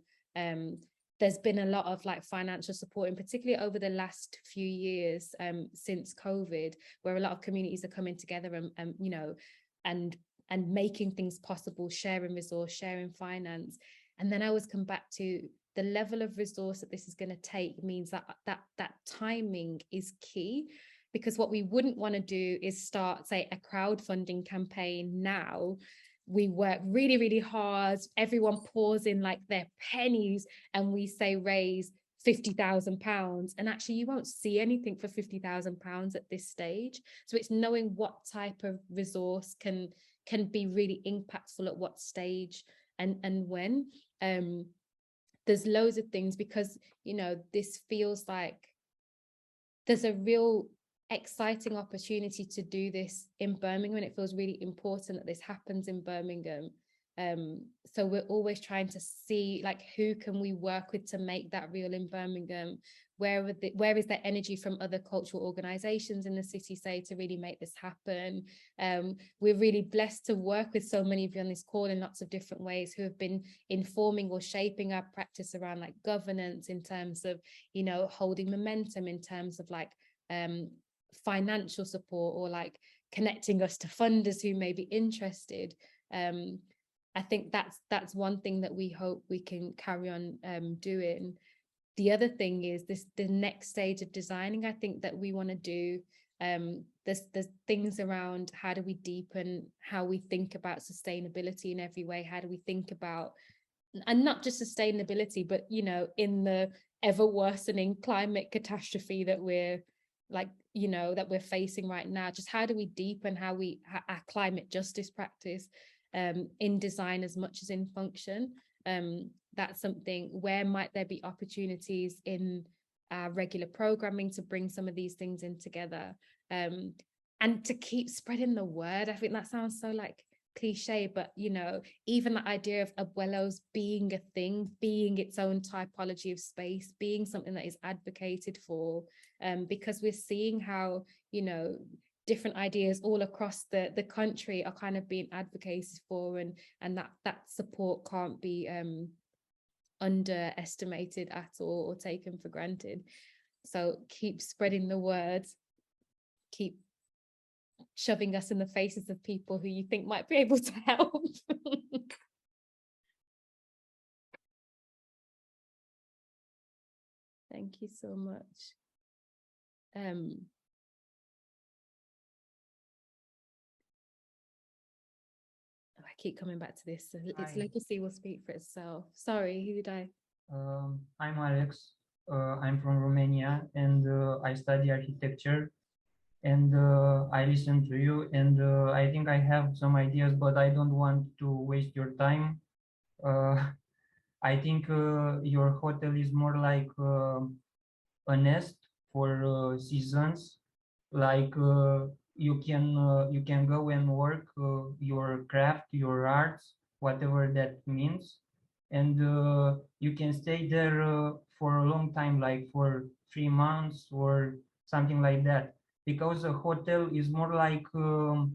A: There's been a lot of, like, financial support, and particularly over the last few years since COVID, where a lot of communities are coming together and you know, and making things possible, sharing resource, sharing finance. And then I always come back to the level of resource that this is going to take means that timing is key, because what we wouldn't want to do is start, say, a crowdfunding campaign now. We work really, really hard, everyone pours in like their pennies, and we say raise £50,000, and actually you won't see anything for £50,000 at this stage. So it's knowing what type of resource can be really impactful at what stage and when. There's loads of things, because, you know, this feels like there's a real exciting opportunity to do this in Birmingham, and it feels really important that this happens in Birmingham. So we're always trying to see, like, who can we work with to make that real in Birmingham? Where is there energy from other cultural organizations in the city, say, to really make this happen? We're really blessed to work with so many of you on this call in lots of different ways, who have been informing or shaping our practice around like governance, in terms of, you know, holding momentum, in terms of like financial support, or like connecting us to funders who may be interested. I think that's one thing that we hope we can carry on doing. The other thing is the next stage of designing, I think, that we want to do. There's things around how do we deepen how we think about sustainability in every way? How do we think about, and not just sustainability, but, you know, in the ever worsening climate catastrophe that we're like, you know, that we're facing right now, just how do we deepen our climate justice practice in design as much as in function? That's something, where might there be opportunities in regular programming to bring some of these things in together, and to keep spreading the word. I think that sounds so like cliche, but, you know, even the idea of ABUELOS being a thing, being its own typology of space, being something that is advocated for, because we're seeing how, you know, different ideas all across the country are kind of being advocated for, and that support can't be underestimated at all or taken for granted. So keep spreading the word, keep shoving us in the faces of people who you think might be able to help. Thank you so much. I keep coming back to this. Its legacy will speak for itself. Sorry, who did I?
I: I'm Alex. I'm from Romania, and I study architecture. And I listen to you, and I think I have some ideas, but I don't want to waste your time. I think your hotel is more like a nest for seasons. Like you can go and work your craft, your arts, whatever that means, and you can stay there for a long time, like for 3 months or something like that. Because a hotel is more like 2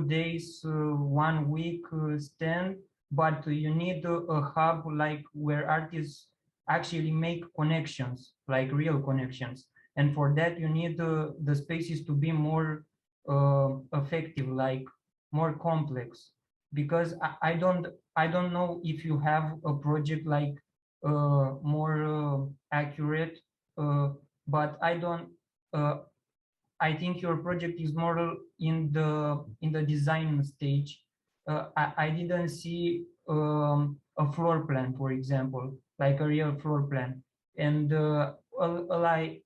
I: days, 1 week stand, but you need a hub like where artists actually make connections, like real connections. And for that, you need the spaces to be more effective, like more complex. Because I don't know if you have a project like more accurate, but I think your project is more in the design stage. I didn't see a floor plan, for example, like a real floor plan. And like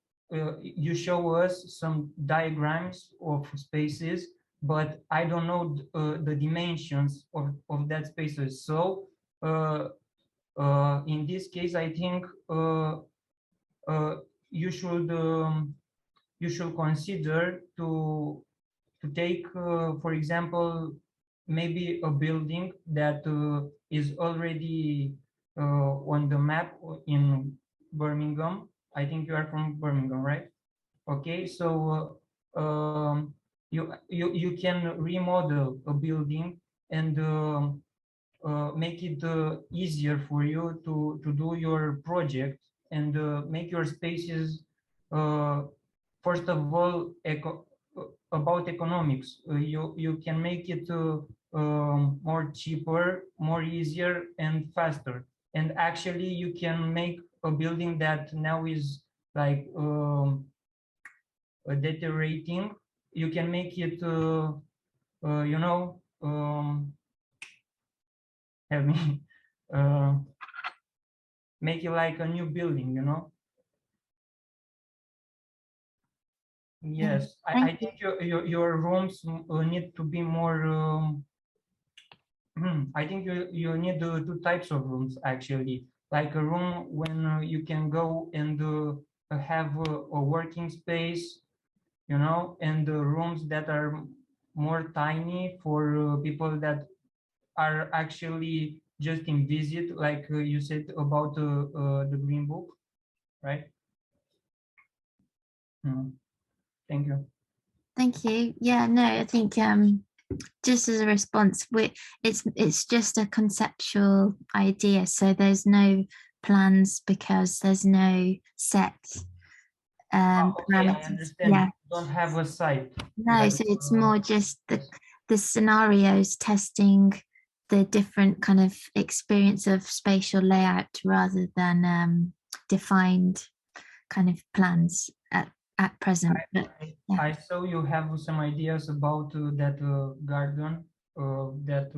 I: you show us some diagrams of spaces, but I don't know the dimensions of that spaces. So in this case, I think you should consider to take, for example, maybe a building that is already on the map in Birmingham. I think you are from Birmingham, right? Okay, so you can remodel a building and make it easier for you to do your project, and make your spaces first of all about economics. You can make it more cheaper, more easier, and faster. And actually, you can make a building that now is like deteriorating. You can make it, you know, help me, make it like a new building, you know. Yes, I think your rooms need to be more. I think you need 2 types of rooms, actually. Like a room when you can go and have a working space, you know, and rooms that are more tiny for people that are actually just in visit, like you said about the Green Book, right? Thank you.
B: Thank you. Yeah, no, I think just as a response, it's just a conceptual idea. So there's no plans because there's no set
I: Okay, I
B: parameters.
I: understand.
B: Yeah.
I: You don't have a site.
B: No,
I: Like,
B: so it's more just the scenarios testing the different kind of experience of spatial layout rather than defined kind of plans at present. But, yeah.
I: I saw you have some ideas about that garden, that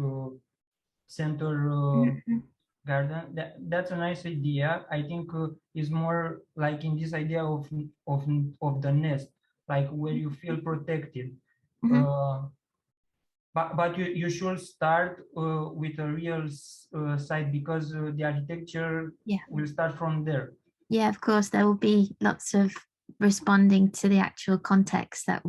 I: center garden. That's a nice idea. I think is more like in this idea of the nest, like where you feel protected. But you should start with a real site, because the architecture will start from there.
B: Yeah, of course, there will be lots of responding to the actual context that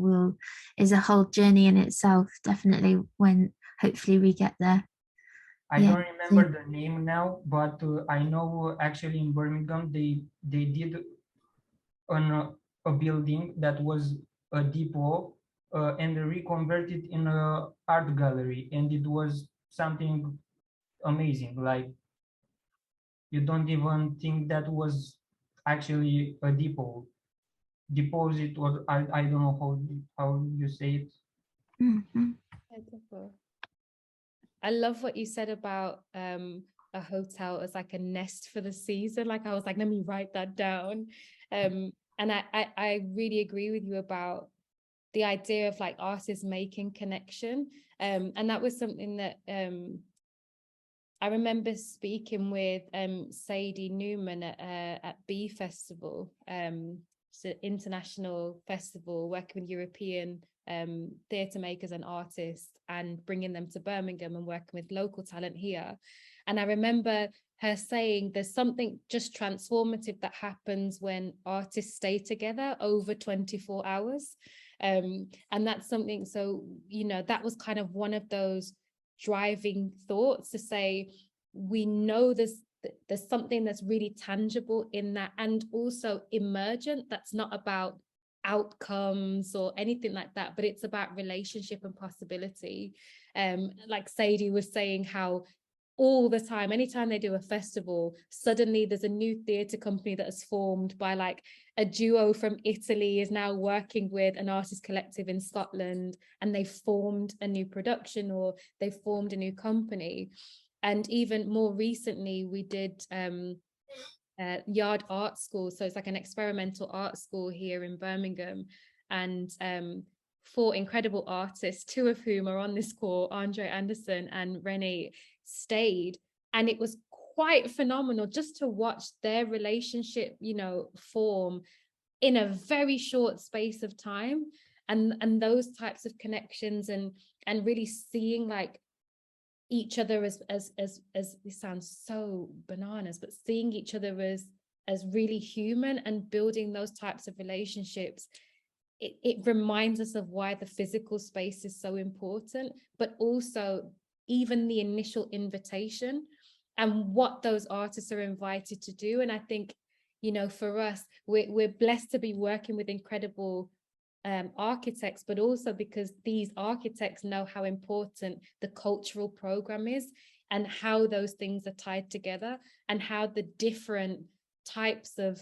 B: is a whole journey in itself, definitely, when hopefully we get there.
I: I don't remember the name now, but I know actually in Birmingham they did a building that was a depot, and they reconverted in a art gallery, and it was something amazing. Like, you don't even think that was actually a depot, deposit, or I don't know how you say it.
A: I love what you said about a hotel as like a nest for the season. Like, I was like, let me write that down. And I really agree with you about the idea of like artists making connection. And that was something that I remember speaking with Sadie Newman at B Festival. It's an international festival working with European theatre makers and artists and bringing them to Birmingham and working with local talent here. And I remember her saying there's something just transformative that happens when artists stay together over 24 hours. And that's something, so, you know, that was kind of one of those driving thoughts to say, we know there's something that's really tangible in that, and also emergent, that's not about outcomes or anything like that, but it's about relationship and possibility. Like Sadie was saying, how all the time, anytime they do a festival, suddenly there's a new theatre company that is formed by like a duo from Italy is now working with an artist collective in Scotland, and they've formed a new production or they've formed a new company. And even more recently, we did Yard Art School. So it's like an experimental art school here in Birmingham. And 4 incredible artists, 2 of whom are on this call, Andre Anderson and Renee, stayed. And it was quite phenomenal just to watch their relationship, you know, form in a very short space of time. And those types of connections and really seeing like each other as it sounds so bananas, but seeing each other as really human and building those types of relationships, it reminds us of why the physical space is so important, but also even the initial invitation and what those artists are invited to do. And I think, you know, for us, we're blessed to be working with incredible architects, but also because these architects know how important the cultural program is and how those things are tied together, and how the different types of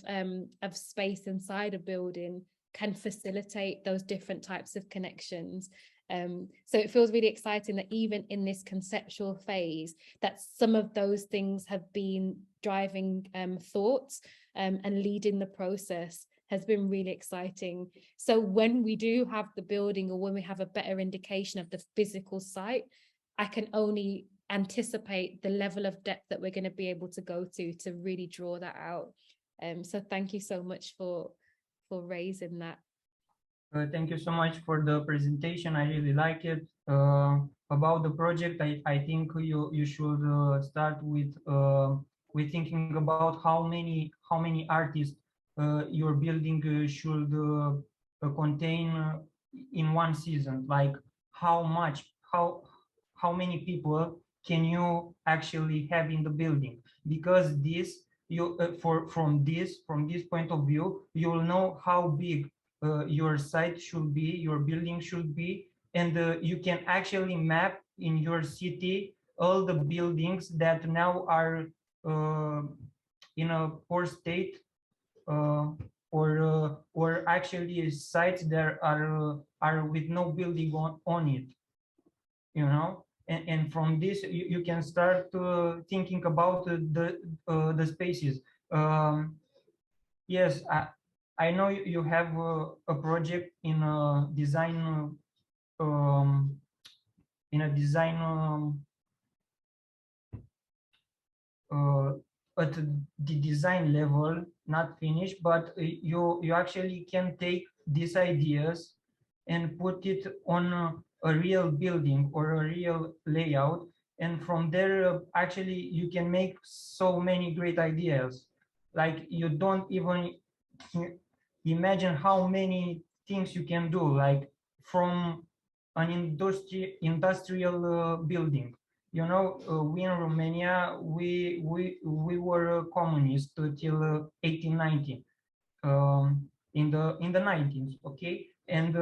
A: space inside a building can facilitate those different types of connections. So it feels really exciting that even in this conceptual phase, that some of those things have been driving thoughts and leading the process has been really exciting. So when we do have the building, or when we have a better indication of the physical site, I can only anticipate the level of depth that we're going to be able to go to really draw that out. So thank you so much for raising that.
I: Thank you so much for the presentation. I really like it. About the project, I think you should start with thinking about how many artists your building should contain in one season. Like how many people can you actually have in the building? Because this, you from this point of view, you will know how big your site should be, your building should be, and you can actually map in your city all the buildings that now are in a poor state, or actually sites that are with no building on it, you know. And from this you can start thinking about the spaces. Yes, I know you have a project in a design at the design level, not finished, but you actually can take these ideas and put it on a real building or a real layout, and from there actually you can make so many great ideas. Like, you don't even imagine how many things you can do, like from an industrial building. You know, we in Romania, we were communist till 1890, in the 19th, okay, and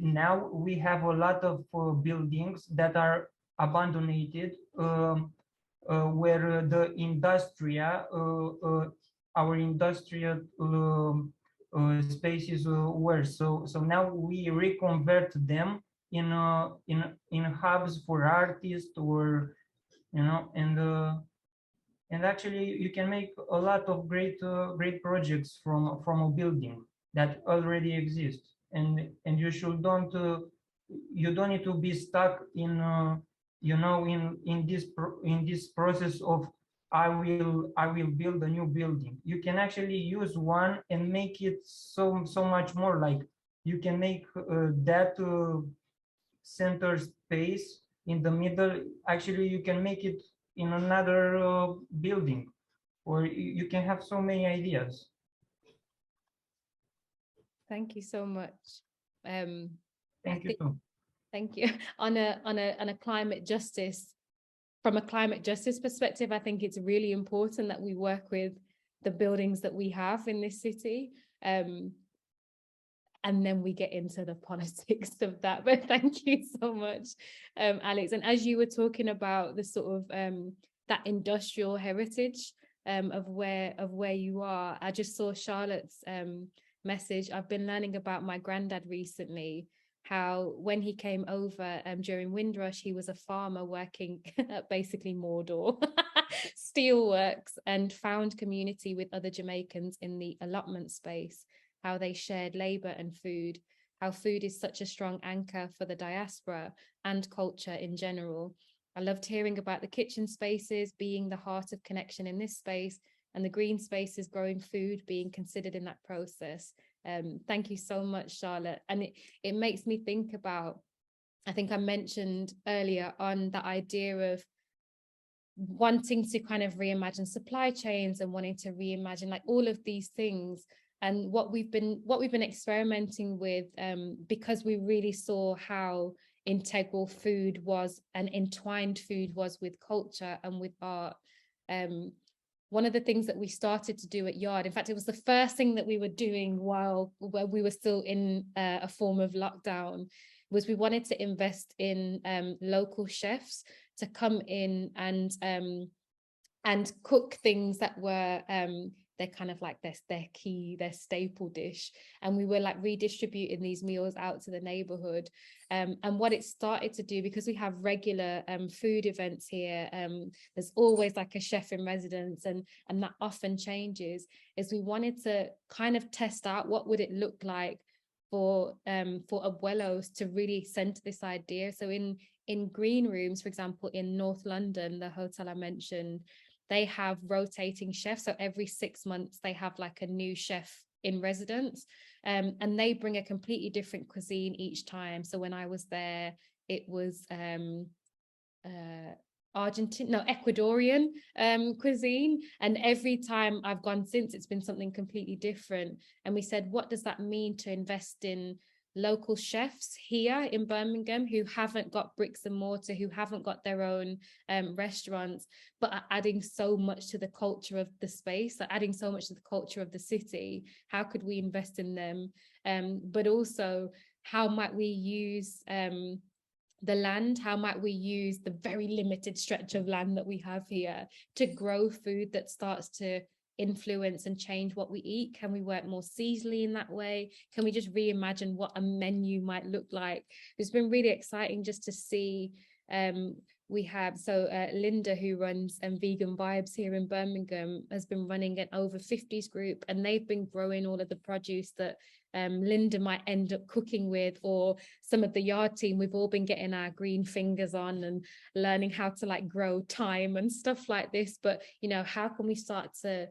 I: now we have a lot of buildings that are abandoned, where the industria, our industrial spaces were. So now we reconvert them in hubs for artists, or you know, and actually you can make a lot of great projects from a building that already exists, and you don't need to be stuck in you know, in this process of I will build a new building. You can actually use one and make it so much more. Like, you can make that center space in the middle, actually you can make it in another building, or you can have so many ideas.
A: Thank you so much.
I: Thank you too.
A: Thank you. On a climate justice, from a climate justice perspective, I think it's really important that we work with the buildings that we have in this city. And then we get into the politics of that. But thank you so much, Alex. And as you were talking about the sort of that industrial heritage of where you are, I just saw Charlotte's message. I've been learning about my granddad recently, how when he came over during Windrush, he was a farmer working at basically Mordor steelworks, and found community with other Jamaicans in the allotment space, how they shared labor and food, how food is such a strong anchor for the diaspora and culture in general. I loved hearing about the kitchen spaces being the heart of connection in this space, and the green spaces growing food being considered in that process. Thank you so much, Charlotte. And it makes me think about, I think I mentioned earlier on, the idea of wanting to kind of reimagine supply chains and wanting to reimagine like all of these things. And what we've been experimenting with, because we really saw how integral food was and entwined food was with culture and with art. One of the things that we started to do at Yard, in fact, it was the first thing that we were doing while we were still in a form of lockdown, was we wanted to invest in local chefs to come in and cook things that were they're kind of like their staple dish, and we were like redistributing these meals out to the neighborhood. And what it started to do, because we have regular food events here, there's always like a chef in residence, and that often changes, is we wanted to kind of test out what would it look like for ABUELOS to really center this idea. So in green rooms, for example, in North London, the hotel I mentioned, they have rotating chefs. So every 6 months they have like a new chef in residence, and they bring a completely different cuisine each time. So when I was there, it was Ecuadorian cuisine, and every time I've gone since, it's been something completely different. And we said, what does that mean to invest in local chefs here in Birmingham who haven't got bricks and mortar, who haven't got their own restaurants, but are adding so much to the culture of the space, adding so much to the culture of the city. How could we invest in them? But also, how might we use the land? How might we use the very limited stretch of land that we have here to grow food that starts to influence and change what we eat? Can we work more seasonally in that way? Can we just reimagine what a menu might look like? It's been really exciting just to see. We have Linda, who runs Vegan Vibes here in Birmingham, has been running an over 50s group, and they've been growing all of the produce that Linda might end up cooking with, or some of the yard team. We've all been getting our green fingers on and learning how to like grow thyme and stuff like this. But how can we start to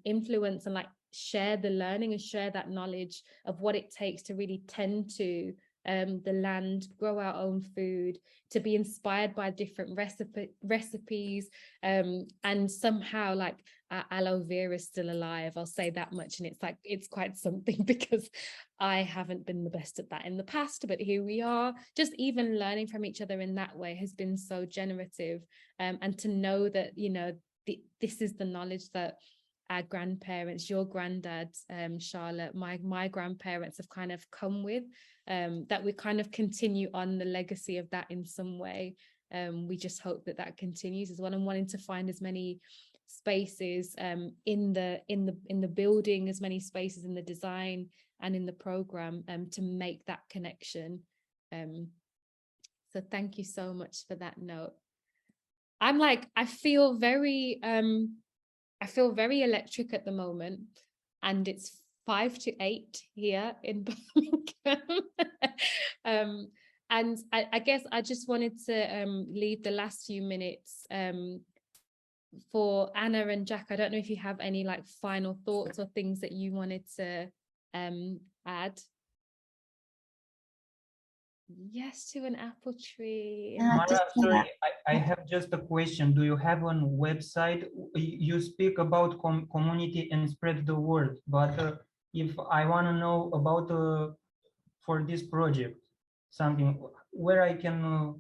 A: influence and like share the learning and share that knowledge of what it takes to really tend to the land, grow our own food, to be inspired by different recipes, and somehow like our aloe vera is still alive. I'll say that much, and it's quite something, because I haven't been the best at that in the past, but here we are. Just even learning from each other in that way has been so generative, and to know that this is the knowledge that our grandparents, your granddad, Charlotte, my grandparents have kind of come with, that we kind of continue on the legacy of that in some way. We just hope that continues as well, and wanting to find as many spaces in the building, as many spaces in the design and in the program, to make that connection. So thank you so much for that note. I feel very electric at the moment, and it's 5 to 8 here in Birmingham. And I guess I just wanted to leave the last few minutes for Anna and Jack. I don't know if you have any like final thoughts or things that you wanted to add. Yes, to an apple tree.
I: Mara, sorry, I have just a question. Do you have a website? You speak about community and spread the word, but if I want to know about for this project something, where I can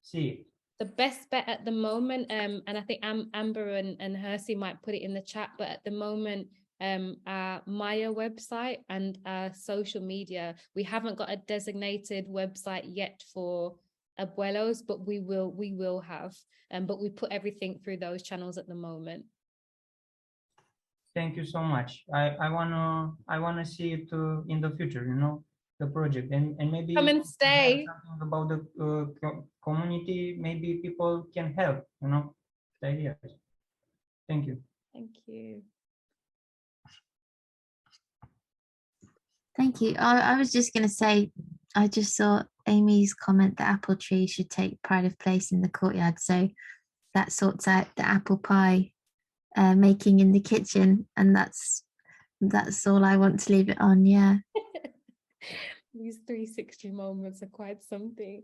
I: see it?
A: The best bet at the moment, and I think Amber and Hersey might put it in the chat, but at the moment, our MAIA website and our social media, we haven't got a designated website yet for Abuelos, but we will have, but we put everything through those channels at the moment.
I: Thank you so much. I wanna see it in the future, the project, and maybe
A: come and stay.
I: Something about the community, maybe people can help, the ideas. Thank you.
A: Thank you.
B: Thank you. I was just going to say, I just saw Amy's comment that apple tree should take pride of place in the courtyard. So that sorts out the apple pie making in the kitchen. And that's all I want to leave it on. Yeah.
A: These 360 moments are quite something.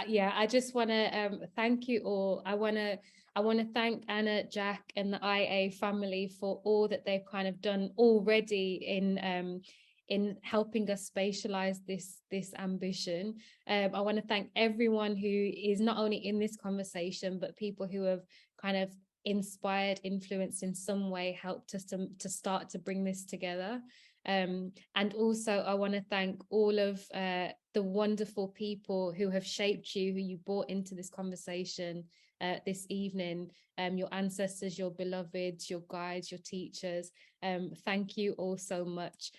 A: Yeah, I just want to thank you all. I want to thank Anna, Jack, and the IA family for all that they've kind of done already in helping us spatialize this ambition. I want to thank everyone who is not only in this conversation, but people who have kind of inspired, influenced in some way, helped us to start to bring this together. And also I want to thank all of the wonderful people who have shaped you, who you brought into this conversation this evening, your ancestors, your beloveds, your guides, your teachers. Thank you all so much.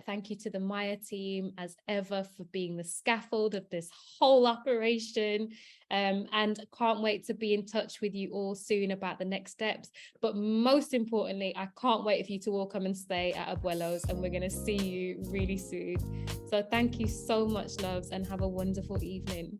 A: Thank you to the MAIA team as ever for being the scaffold of this whole operation, and can't wait to be in touch with you all soon about the next steps. But most importantly, I can't wait for you to all come and stay at Abuelos, and we're going to see you really soon. So thank you so much, loves, and have a wonderful evening.